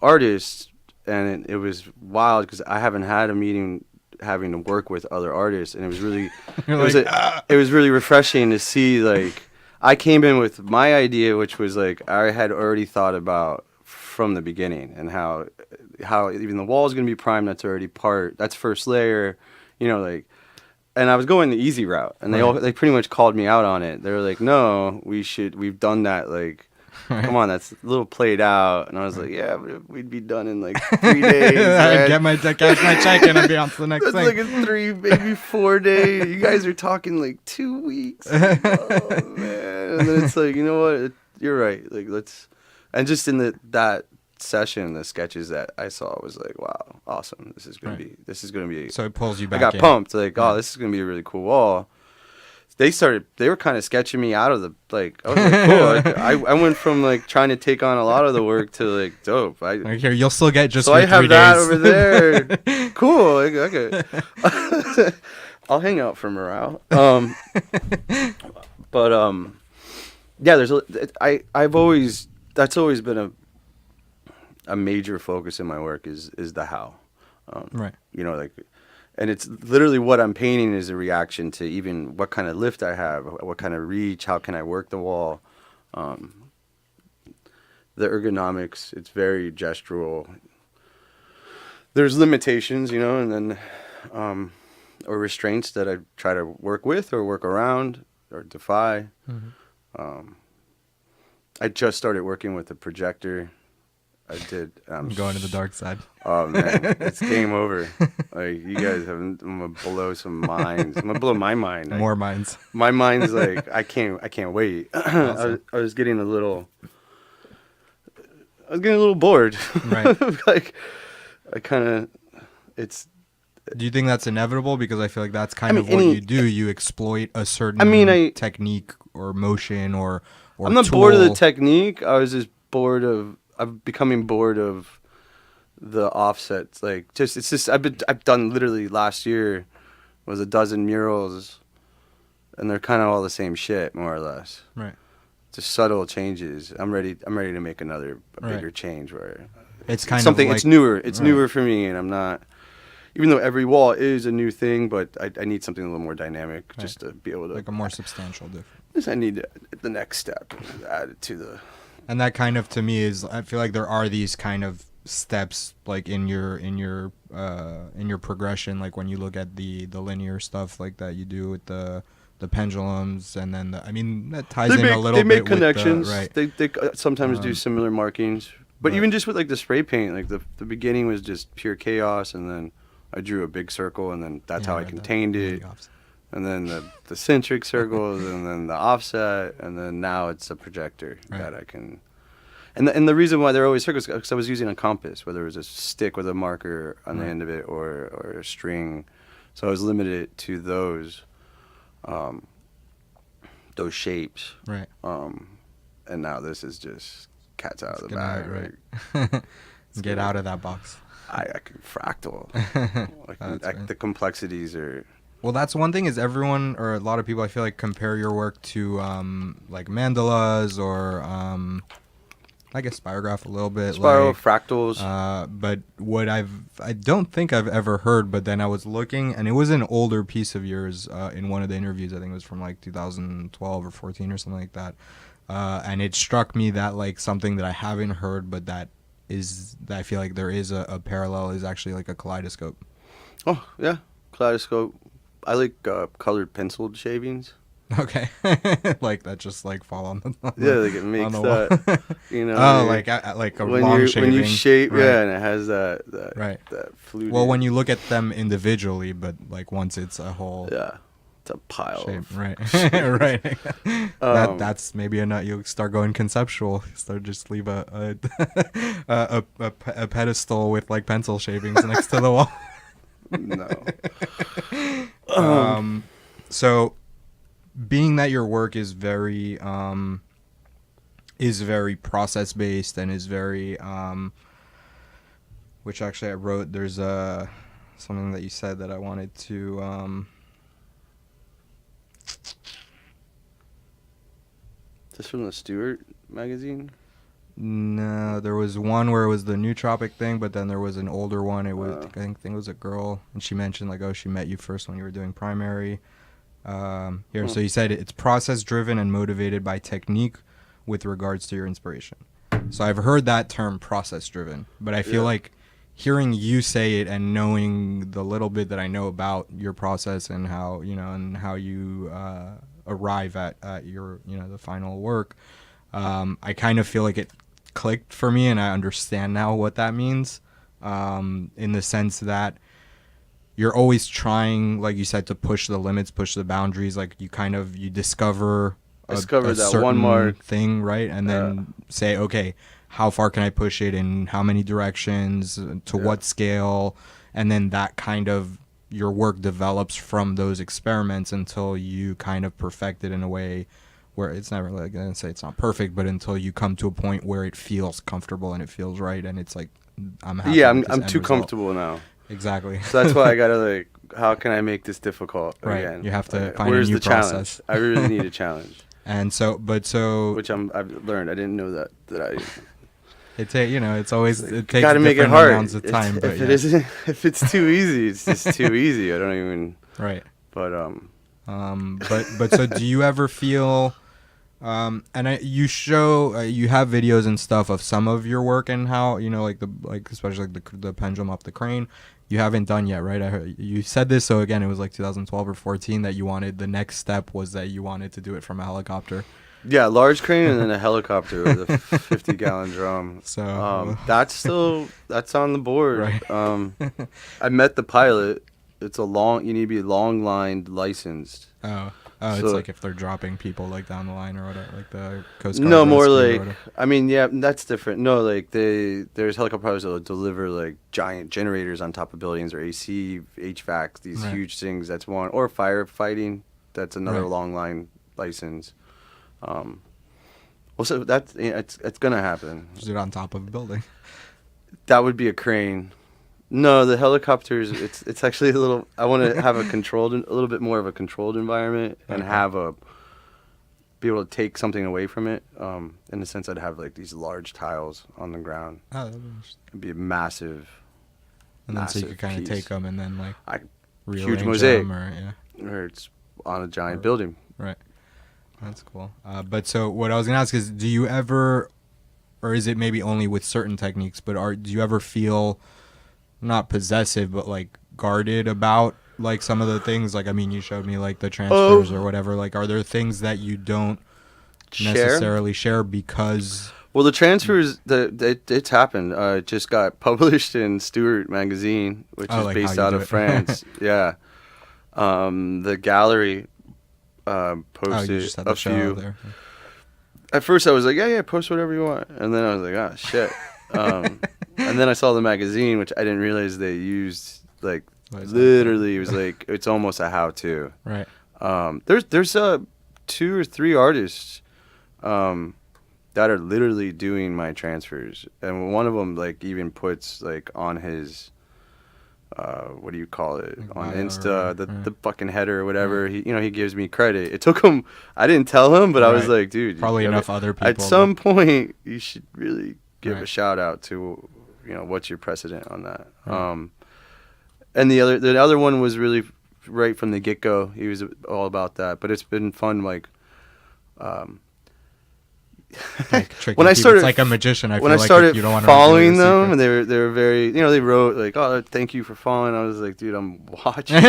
artists, and it was wild because I haven't had a meeting having to work with other artists, and it was really it was really refreshing to see. Like, I came in with my idea, which was like I had already thought about from the beginning, and how even the wall is going to be primed. That's first layer, like. And I was going the easy route, and they pretty much called me out on it. They were like, "No, we've done that. Like, come on, that's a little played out." And I was like, "Yeah, but we'd be done in like 3 days." I'd cash my check and I'd be on to the next thing. That's like in 3, maybe 4 days. You guys are talking like 2 weeks. Like, oh man! And then it's like, you know what? You're right. Like, let's. And just in that session, the sketches that I saw was like, wow, awesome. This is gonna be. So it pulls you back. I got pumped. Like, oh, this is gonna be a really cool wall. They were kind of sketching me out of the, like, I was like, cool. Like, I went from like trying to take on a lot of the work to like, dope. Here, you'll still get just. So I have that over there. Cool. Okay. I'll hang out for morale. But yeah, that's always been a major focus in my work is the how. Right. Like, and it's literally what I'm painting is a reaction to even what kind of lift I have, what kind of reach, how can I work the wall. The ergonomics, it's very gestural. There's limitations, and then or restraints that I try to work with or work around or defy. Mm-hmm. I just started working with a projector. I did. I'm going to the dark side. Oh man, it's game over. Like, you guys I'm gonna blow some minds. I'm gonna blow my mind. More minds. My mind's like I can't wait. Awesome. I was getting a little bored. Right. Like, I kind of, it's. Do you think that's inevitable? Because I feel like that's kind mean, of what you do. You exploit a certain technique or motion or I'm not tool. bored of the technique. I was just bored of. I'm becoming bored of the offsets. Like, it's just. I've done literally last year was a dozen murals, and they're kind of all the same shit, more or less. Right. Just subtle changes. I'm ready to make a bigger change where it's kind something. of like, it's newer. It's newer for me, and I'm not. Even though every wall is a new thing, but I need something a little more dynamic just to be able to... Like a more substantial difference. I need the next step, add it to the... And that kind of, to me, is... I feel like there are these kind of steps, like, in your progression, like when you look at the linear stuff like that you do with the pendulums, and then, that ties in a little bit. They make with connections. Right. They sometimes do similar markings. But even just with, like, the spray paint, like, the beginning was just pure chaos, and then... I drew a big circle, and then that's how I contained it. And then the centric circles, and then the offset, and then now it's a projector that I can... And the reason why they're always circles is because I was using a compass, whether it was a stick with a marker on the end of it or a string. So I was limited to those shapes. Right. And now this is just cat's out of the bag, right? Get out of that box. I can fractal. The complexities are... Well, that's one thing is everyone, or a lot of people, I feel like, compare your work to, like, mandalas or, I guess, spirograph a little bit. Spiral, fractals. But what I don't think I've ever heard, but then I was looking, and it was an older piece of yours in one of the interviews. I think it was from, like, 2012 or 14 or something like that. And it struck me that, like, something that I haven't heard, but that I feel like there is a parallel is actually like a kaleidoscope. Oh, yeah. Kaleidoscope. I like colored penciled shavings. Okay. Like that just like fall on the yeah, like it makes that, you know. Oh, like a long shaving. When you shape, right. Yeah, and it has that fluted. Well, when you look at them individually, but like once it's a whole... Yeah. It's a pile shape, of... Right. Right. That's maybe a nut. You'll start going conceptual. Start just leave a pedestal with like pencil shavings next to the wall. No. So being that your work is very process based and is very which actually I wrote, there's something that you said that I wanted to Is this from the Stewart magazine? No, there was one where it was the nootropic thing, but then there was an older one. It was I think it was a girl, and she mentioned like, oh, she met you first when you were doing primary. So you said it's process driven and motivated by technique with regards to your inspiration. So I've heard that term process driven, but I feel like hearing you say it and knowing the little bit that I know about your process and how you arrive at your the final work, I kind of feel like it clicked for me, and I understand now what that means, in the sense that you're always trying, like you said, to push the limits, push the boundaries. Like you discover a that one mark thing, right? And then say, okay, how far can I push it, in how many directions, to what scale, and then that kind of your work develops from those experiments until you kind of perfect it in a way where it's never like, I'm gonna say it's not perfect, but until you come to a point where it feels comfortable and it feels right, and it's like I'm happy. Yeah, with this I'm end too result. comfortable now. Exactly. So that's why I gotta like, how can I make this difficult again? Right. You have to find Where's a new the process. Challenge? I really need a challenge. And so which I've learned. I didn't know that I. It's always it takes gotta make it different hard. amounts of time. If it's too easy, it's just too easy. I don't even. Right. But but so do you ever feel? You show you have videos and stuff of some of your work and how especially the pendulum up the crane. You haven't done yet, right? I heard you said this. So again, it was like 2012 or 14 that you wanted. The next step was that you wanted to do it from a helicopter. Yeah, large crane and then a helicopter with a 50-gallon drum. So that's on the board. Right. I met the pilot. It's you need to be long lined licensed. Oh. Oh, it's So- like if they're dropping people like down the line or whatever, like the Coast Guard. No, more rescue or like, whatever. I mean, yeah, that's different. No, like there's helicopters that will deliver like giant generators on top of buildings, or AC, HVAC, these Right. huge things. That's one, or firefighting. That's another Right. long line license. Well, so that's it's gonna happen. Just do it on top of a building. That would be a crane. No, the helicopters. It's actually a little. I want to have a little bit more of a controlled environment, and Okay. be able to take something away from it. In the sense, I'd have like these large tiles on the ground. Oh, that'd be interesting. It'd be a massive. And then so you massive could kind of piece. take them and then like I, rearrange mosaic. them, or yeah, or it's on a giant building. right. That's cool. But so what I was gonna ask is, do you ever, or is it maybe only with certain techniques? But do you ever feel not possessive, but like guarded about like some of the things? Like, I mean, you showed me like the transfers or whatever. Like, are there things that you don't necessarily share because? Well, the transfers, it's happened. It just got published in Stewart magazine, which is like based how you out do of it. France. Yeah. The gallery Oh, posted you just had a the show few. there. At first, I was like, yeah, post whatever you want. And then I was like, oh, shit. And then I saw the magazine, which I didn't realize they used, like, What is that? literally, it was like, it's almost a how-to. Right. There's 2 or 3 artists that are literally doing my transfers, and one of them like even puts like on his what do you call it, Like on bio or Insta, whatever. the fucking header or whatever. He gives me credit. It took him. I didn't tell him, but I was Right. like, dude, Probably you enough gotta- other people. At some point, you should really give a Right. shout out to, what's your precedent on that. Right. And the other one was really right from the get go. He was all about that. But it's been fun, like. like tricking When I people. started- It's like a magician. I When feel I like started you don't want to following them, and they were very, they wrote like, "Oh, thank you for following." I was like, "Dude, I'm watching."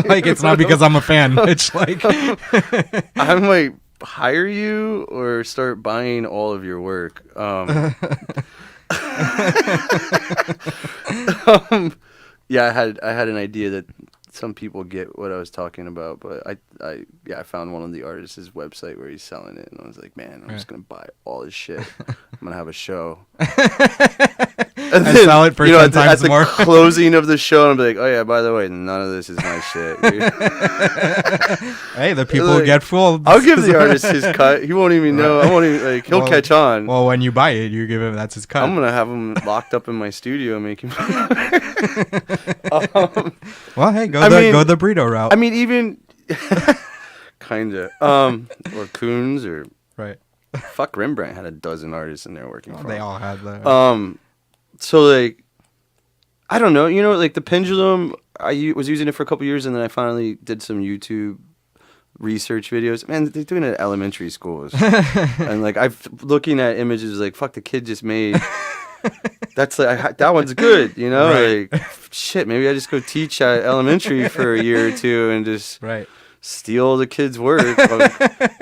like it's not because I'm a fan. It's like I might hire you or start buying all of your work. Yeah, I had an idea that some people get what I was talking about, but I found one on the artist's website where he's selling it, and I was like, man, I'm just gonna buy all his shit. I'm gonna have a show. and sell it for 10 at times the more. closing of the show, and be like, oh yeah, by the way, none of this is my shit. Dude. Hey, the people Like, get fooled. I'll give the artist his cut. He won't even know. I won't even like. He'll Well- catch on. Well, when you buy it, you give him that's his cut. I'm gonna have him locked up in my studio making. Well, hey, go I mean- the burrito route. I mean, even kinda. Or Coons or right. fuck Rembrandt had a dozen artists in there working Well, for they him. all had the. So like, I don't know. Like the pendulum. Was using it for a couple years, and then I finally did some YouTube research videos. Man, they're doing it at elementary schools, and like looking at images like, fuck, the kid just made. That's like that one's good, Right. Like shit. Maybe I just go teach at elementary for a year or two and just right. steal the kids' work,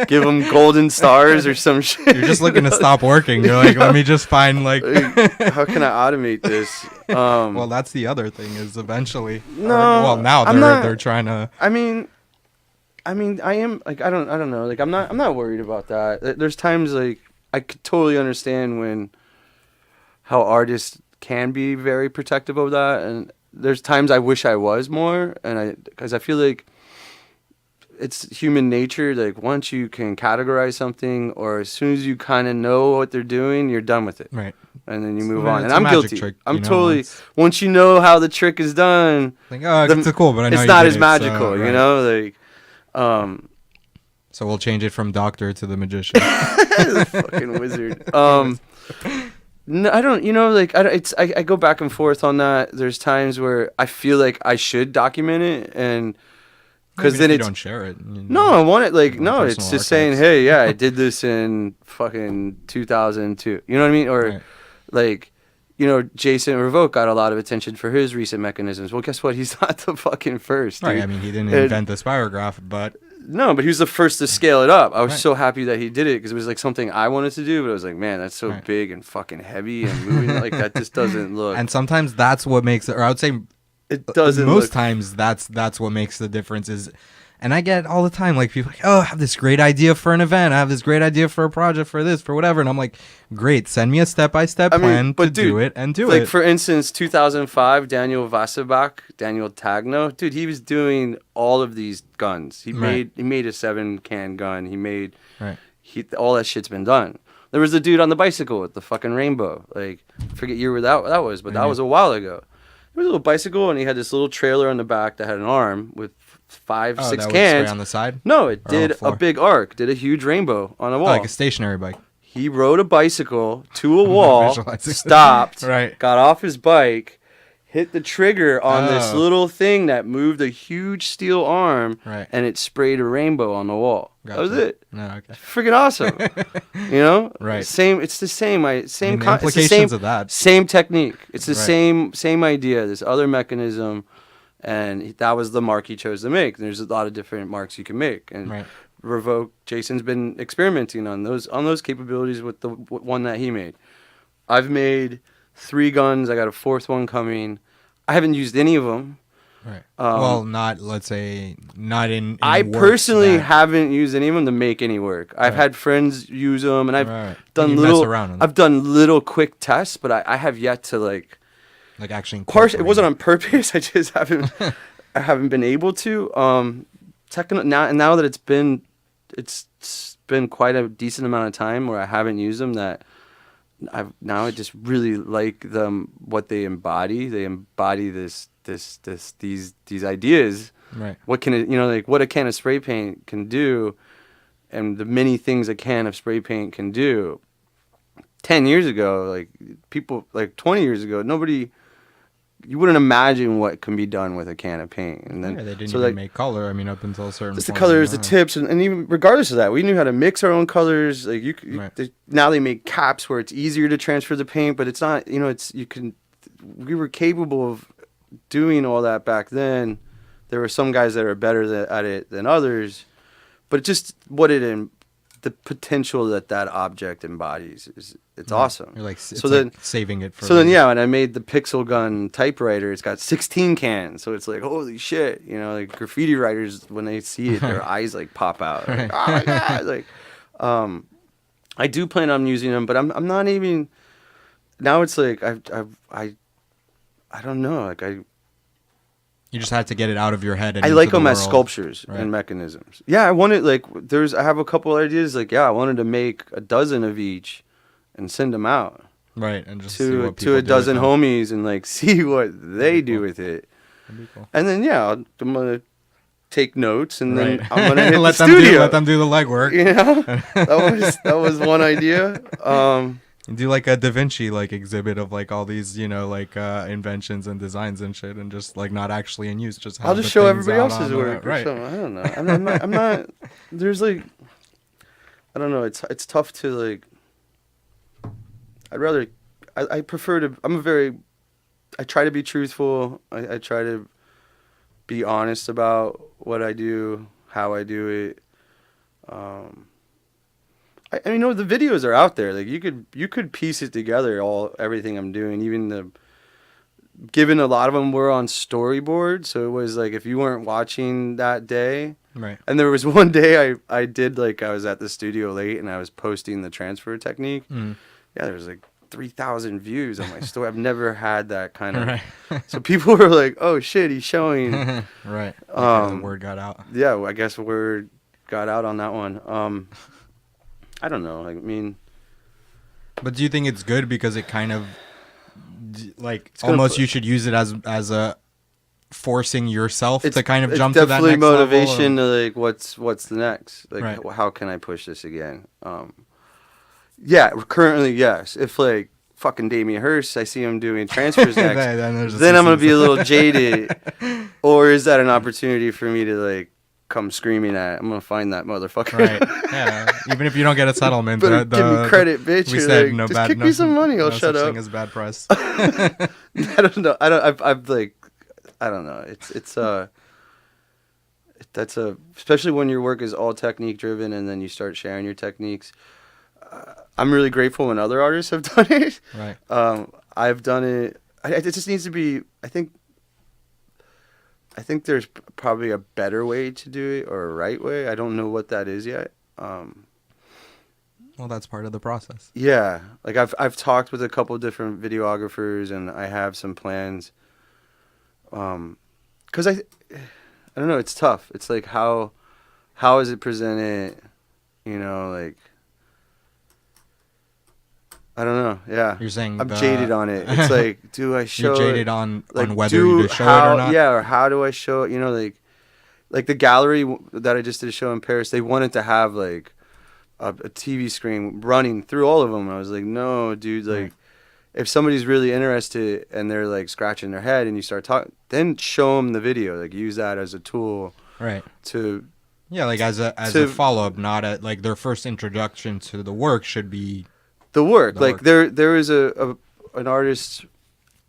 give them golden stars or some shit. You're just looking to stop working. You're like, let me just find like. How can I automate this? Well, that's the other thing is eventually. No, Well, now I'm not- they're trying to. I mean, I am like I don't know. Like I'm not worried about that. There's times like I could totally understand how artists can be very protective of that, and there's times I wish I was more, because I feel like it's human nature. Like once you can categorize something, or as soon as you kind of know what they're doing, you're done with it, Right. and then you It's- move I mean, on. it's And a I'm magic guilty. trick, I'm you know, totally. once- Once you know how the trick is done, Like, it's cool, but I know it's you not did as it, magical, so, right. Like, So we'll change it from doctor to the magician. the fucking wizard. No, I don't. Like I go back and forth on that. There's times where I feel like I should document it, and because Maybe then if it's you don't share it. no, I want it. Like Your no, it's personal just saying, archives. hey, yeah, I did this in fucking 2002. You know what I mean? Or Right. like. Jason Revoke got a lot of attention for his recent mechanisms. Well, guess what? He's not the fucking first. Right. dude. I mean, he didn't And- invent the spirograph, but No, but he was the first to scale it up. I was Right. so happy that he did it because it was like something I wanted to do, but I was like, man, that's so Right. big and fucking heavy and moving like that just doesn't look. and sometimes that's what makes it. Or I would say It doesn't most look. times that's what makes the difference is And I get all the time, like, people like, oh, I have this great idea for an event. I have this great idea for a project, for this, for whatever. And I'm like, great, send me a step-by-step plan to do it and do it. Like, for instance, 2005, Daniel Wasserbach, Daniel Tagno, dude, he was doing all of these guns. He made a 7-can gun. He made all that shit's been done. There was the dude on the bicycle with the fucking rainbow. Like, I forget year where that was, but that was a while ago. There was a little bicycle, and he had this little trailer on the back that had an arm with 5, 6 that cans. would spray on the side? No, it Or did on the a big arc, did a huge rainbow on a wall. like a stationary bike. He rode a bicycle to a wall, Visualizing. stopped, Right. got off his bike, hit the trigger on this little thing that moved a huge steel arm, and it sprayed a rainbow on the wall. That was it. No, okay. Freaking awesome. You know? Right. Same. It's the same. The It's the implications same, of that. Same technique. It's the Right. same idea. This other mechanism, and that was the mark he chose to make. There's a lot of different marks you can make, and Revoke. Jason's been experimenting on those capabilities with the one that he made. I've made 3 guns. I got a 4th one coming. I haven't used any of them. Right. Well, not, let's say, not in I works personally that- haven't used any of them to make any work. I've had friends use them, and I've done You little. mess around with them. I've done little quick tests, but I have yet to like actually. It wasn't on purpose. I just haven't. I haven't been able to. Now that it's been quite a decent amount of time where I haven't used them. That I just really like them. What they embody. They embody these ideas. Right. What can it, like what a can of spray paint can do, and the many things a can of spray paint can do. 10 years ago, like people, like 20 years ago, you wouldn't imagine what can be done with a can of paint. And then they didn't even make color. I mean, up until a certain just the point, colors, the tips, and even regardless of that, we knew how to mix our own colors. Like now they make caps where it's easier to transfer the paint, but it's not. We were capable of doing all that back then. There were some guys that are better at it than others, but just the potential that object embodies it's awesome. You're like, saving it for. So then, when I made the Pixel Gun typewriter, it's got 16 cans, so it's like, holy shit, like graffiti writers, when they see it, their eyes like pop out. Like, oh my god! Like, I do plan on using them, but I'm not even. Now it's like I don't know, like You just had to get it out of your head. And I like them as sculptures right. and mechanisms. Yeah, I wanted I have a couple ideas. Like, I wanted to make a dozen of each, and send them out. Right, and just to a dozen homies and like see what they do with it. Cool. And then I'm gonna take notes and then I'm gonna hit the studio. Let them do the legwork. That was one idea. Do like a Da Vinci exhibit of all these inventions and designs and shit, and just not actually in use. Just I'll just show everybody else's work. Right. I don't know. I'm not. There's I don't know. It's tough to I'd rather. I prefer to. I try to be truthful. I try to be honest about what I do, how I do it. I mean, the videos are out there. Like you could piece it together, everything I'm doing. Even given a lot of them were on storyboard, so it was if you weren't watching that day. Right. And there was one day I did I was at the studio late and I was posting the transfer technique. Mm. Yeah, there was 3,000 views on my story. I've never had that kind of. Right. So people were like, "Oh shit, he's showing." Right. The word got out. Yeah, I guess word got out on that one. I don't know. I mean, but do you think it's good because it kind of almost you should use it as a forcing yourself to kind of jump to that next level? It's definitely motivation to what's the next? How can I push this again? Yeah, currently yes. If fucking Damien Hirst, I see him doing transfers next, then I'm gonna be a little jaded. Or is that an opportunity for me to come screaming at? I'm gonna find that motherfucker. Right. Yeah. Even if you don't get a settlement, give me credit, bitch. We said no just bad. Kick me some money. I'll shut up. Thing as bad press. I don't know. I don't know. That's especially when your work is all technique driven and then you start sharing your techniques. I'm really grateful when other artists have done it. Right. I've done it. It just needs to be. I think I think there's probably a better way to do it or a right way. I don't know what that is yet. Well, that's part of the process. Yeah, like I've talked with a couple of different videographers, and I have some plans. 'Cause I don't know, it's tough. It's like how is it presented? You know, like I don't know. Yeah, You're saying I'm jaded on it. It's like, do I show? You're jaded on whether do you show how, it or not. Yeah, or how do I show it? You know, like the gallery that I just did a show in Paris. They wanted to have like a TV screen running through all of them. I was like, no, dude. Like, if somebody's really interested and they're like scratching their head and you start talking, then show them the video. Like, use that as a tool. Right. To Yeah, like as a follow up, not at like their first introduction to the work should be the work. The like work. there was an artist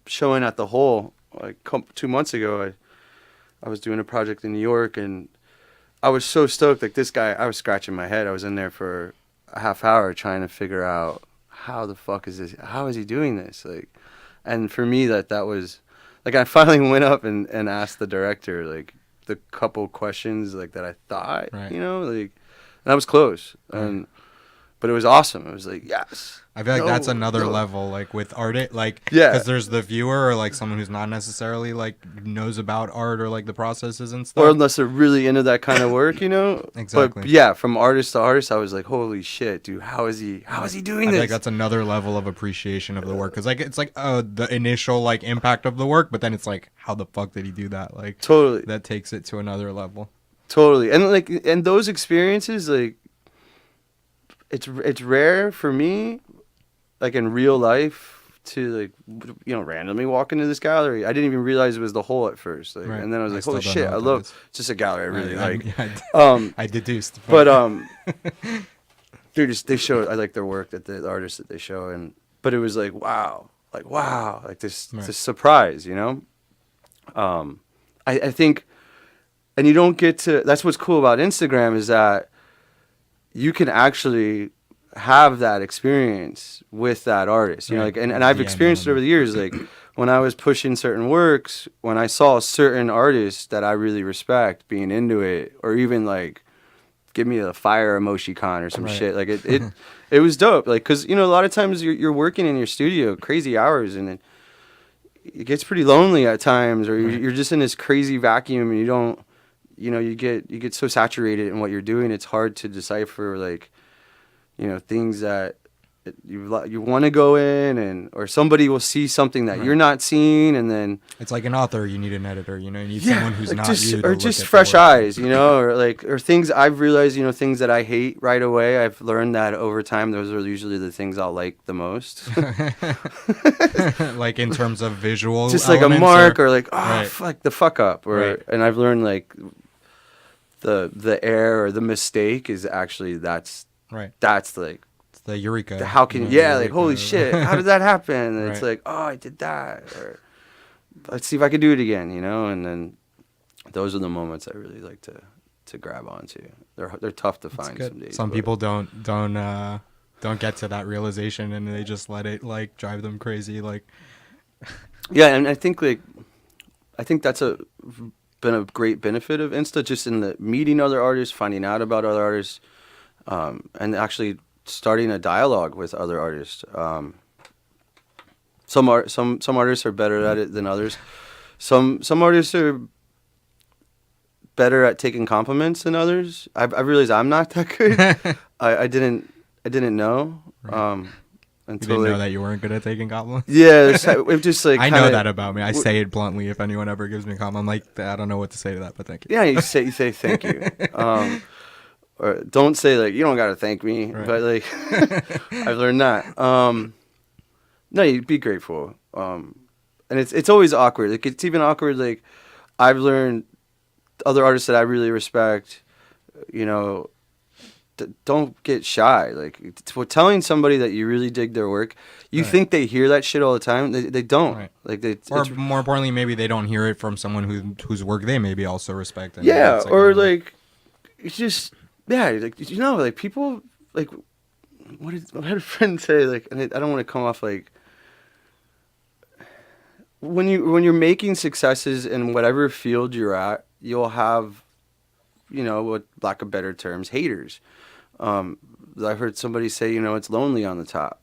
showing at the Hole like 2 months ago. I was doing a project in New York and I was so stoked. Like this guy, I was scratching my head. I was in there for a half hour trying to figure out how the fuck is this? How is he doing this? Like, and for me that was like I finally went up and asked the director like the couple questions like that I thought, Right. you know, like, and I was close. And but it was awesome. It was like, yes. I feel like that's another level, like with art, like, Yeah. because there's the viewer or like someone who's not necessarily like knows about art or like the processes and stuff. Or unless they're really into that kind of work, you know. Exactly. But yeah, from artist to artist, I was like, holy shit, dude, how is he doing I this? feel like that's another level of appreciation of the work, because like it's like the initial like impact of the work, but then it's like, how the fuck did he do that? Like Totally. that takes it to another level. Totally. And like, and those experiences, like, it's rare for me, like in real life, to like, you know, randomly walk into this gallery. I didn't even realize it was the Hole at first, like, Right. and then I was I like, still holy don't shit, know I what that love. is. It's just a gallery I really like. I deduced. But they show. I like their work, that the artists that they show, but it was like wow, like this surprise, you know. I think, and you don't get to. That's what's cool about Instagram is that you can actually have that experience with that artist, you know, like, and I've experienced it over the years, like when I was pushing certain works, when I saw certain artists that I really respect being into it, or even like give me a fire emoji con or some shit, like it was dope, like, because you know a lot of times you're working in your studio crazy hours and it gets pretty lonely at times, or you're just in this crazy vacuum and you don't, you know, you get so saturated in what you're doing, it's hard to decipher, like, you know, things that you want to go in, or somebody will see something that you're not seeing, and then it's like an author, you need an editor, you know, you need someone who's like not just, you, or just fresh eyes, you know, or things I've realized, you know, things that I hate right away. I've learned that over time, those are usually the things I'll like the most. Like in terms of visual, just like a mark, or like, oh, right. like the fuck up, or and I've learned like the error or the mistake is actually that's like it's the eureka. how can like eureka. holy shit, how did that happen? And it's like, oh, I did that, or let's see if I could do it again, you know. And then those are the moments I really like to grab onto. They're tough to find some days. Some people don't get to that realization, and they just let it like drive them crazy, like. Yeah, and I think that's been a great benefit of Insta, just in the meeting other artists, finding out about other artists, and actually starting a dialogue with other artists. Some artists are better at it than others. Some artists are better at taking compliments than others. I realized I'm not that good. I didn't know. Until you didn't know that you weren't good at taking compliments? Yeah, it just like I know that about me. I say it bluntly if anyone ever gives me a compliment. I'm like, I don't know what to say to that, but thank you. Yeah, you say thank you. Or don't say like you don't gotta thank me, but like I've learned that. No, you be grateful. And it's always awkward. Like it's even awkward. Like I've learned other artists that I really respect, you know. Don't get shy. Like telling somebody that you really dig their work, you think they hear that shit all the time. They don't. Right. Like or more importantly, maybe they don't hear it from someone whose work they maybe also respect. And yeah, like or like it's just like, you know, like people like what did a friend say, like, and I don't want to come off like when you're making successes in whatever field you're at, you'll have, with lack of better terms, haters. I've heard somebody say, it's lonely on the top,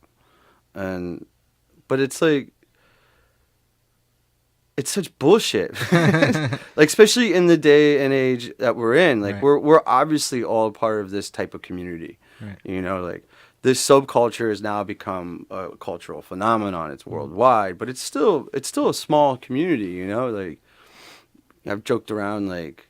but it's like, it's such bullshit. Like, especially in the day and age that we're in, like, we're obviously all part of this type of community. Like, this subculture has now become a cultural phenomenon. It's worldwide, but it's still a small community. Like, I've joked around, like,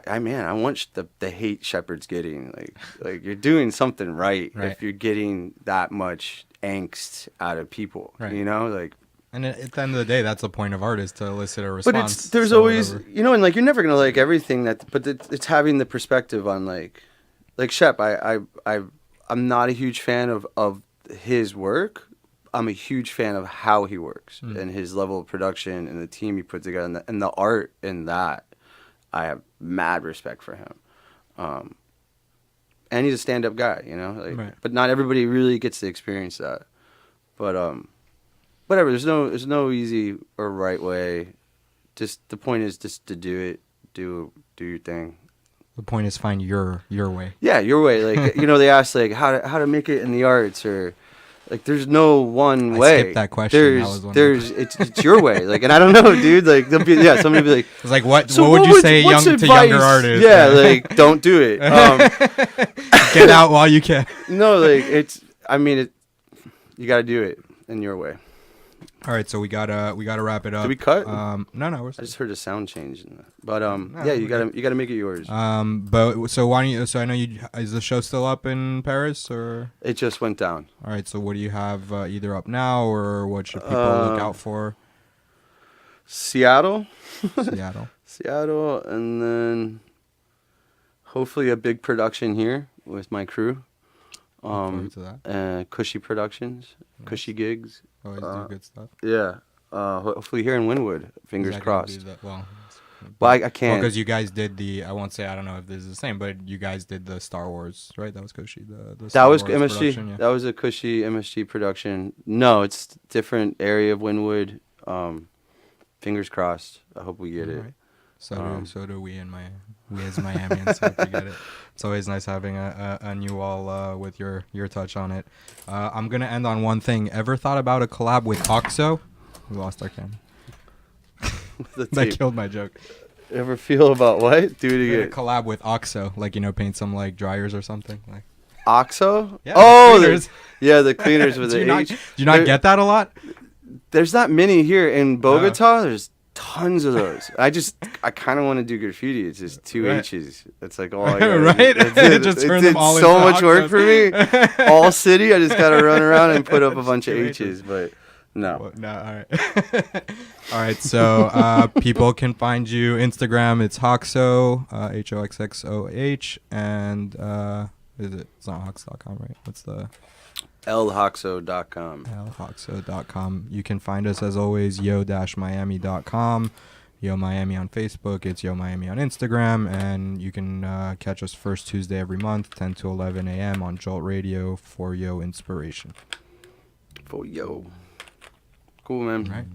I want the hate Shepard's getting. Like you're doing something right if you're getting that much angst out of people. Like. And at the end of the day, that's the point of art, is to elicit a response. But there's always, and like, you're never gonna like everything but it's having the perspective on like Shep. I'm not a huge fan of his work. I'm a huge fan of how he works and his level of production and the team he put together and the art in that. I have mad respect for him. And he's a stand-up guy, but not everybody really gets to experience that. But whatever, there's no easy or right way. Just the point is just to do it, do your thing. The point is find your way. Yeah, your way. Like, they ask like how to make it in the arts, or like there's no one way. I skipped that question. It's your way. Like, and I don't know, dude. Like somebody will be like, it's like what would you say to younger artists? Yeah, like don't do it. Get out while you can. No, like you got to do it in your way. All right, so we gotta wrap it up. Did we cut? No. I just heard a sound change. But you gotta make it yours. But so why don't you? So I know you. Is the show still up in Paris, or it just went down? All right. So what do you have either up now, or what should people look out for? Seattle, Seattle, and then hopefully a big production here with my crew. To that. Cushy Productions, nice. Cushy gigs. Always do good stuff. Yeah. Hopefully here in Wynwood. Fingers crossed. Well, I can't. Because you guys did I don't know if this is the same, but you guys did the Star Wars, right? That was Cushy. That was MSG. Yeah. That was a Cushy MSG production. No, it's different area of Wynwood. Fingers crossed. I hope we get it. Right. So do we as Miamians. So we get it. It's always nice having a new wall with your touch on it. I'm gonna end on one thing. Ever thought about a collab with Hoxx? We lost our camera. That killed my joke. Ever feel about what? Do it again. A collab with Hoxx, like paint some like dryers or something. Like Hoxx? Yeah, the cleaners with the H. Do you not get that a lot? There's not many here in Bogota. There's tons of those. I kind of want to do graffiti. It's just two H's. That's like all I got. Right? It did so much work for me. All city. I just got to run around and put up a bunch of H's, but no. No, all right. All right, so people can find you Instagram. It's Hoxxo, Hoxxoh, and it's not Hoxx.com, right? What's the... lhoxxo.com. lhoxxo.com. You can find us as always yo-miami.com. Yo Miami on Facebook. It's Yo Miami on Instagram, and you can catch us first Tuesday every month, 10 to 11 a.m. on Jolt Radio for Yo Inspiration. For Yo. Cool, man. Right.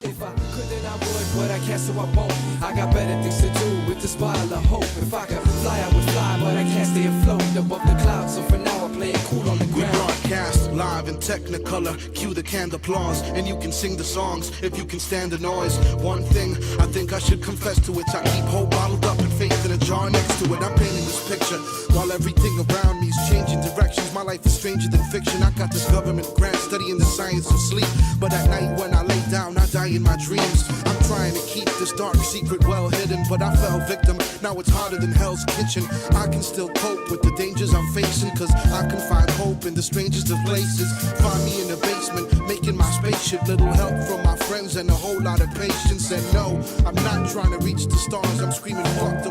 If I could, then I would, but I can't, so I won't. I got better things to do with this bottle of hope. If I could fly, I would fly, but I can't stay afloat above the clouds. So for now, I play it cool on the ground. We broadcast live in Technicolor. Cue the canned applause, and you can sing the songs if you can stand the noise. One thing I think I should confess to it: I keep hope bottled up and faith in a jar next to it. I'm painting this picture while everything around me's changing directions. My life is stranger than fiction. I got this government grant studying the science of sleep, but at night when I lay down, I die in my dreams. I'm trying to keep this dark secret well hidden, but I fell victim. Now it's harder than Hell's Kitchen. I can still cope with the dangers I'm facing, cause I can find hope in the strangest of places. Find me in the basement, making my spaceship. Little help from my friends and a whole lot of patience. And no, I'm not trying to reach the stars. I'm screaming fuck the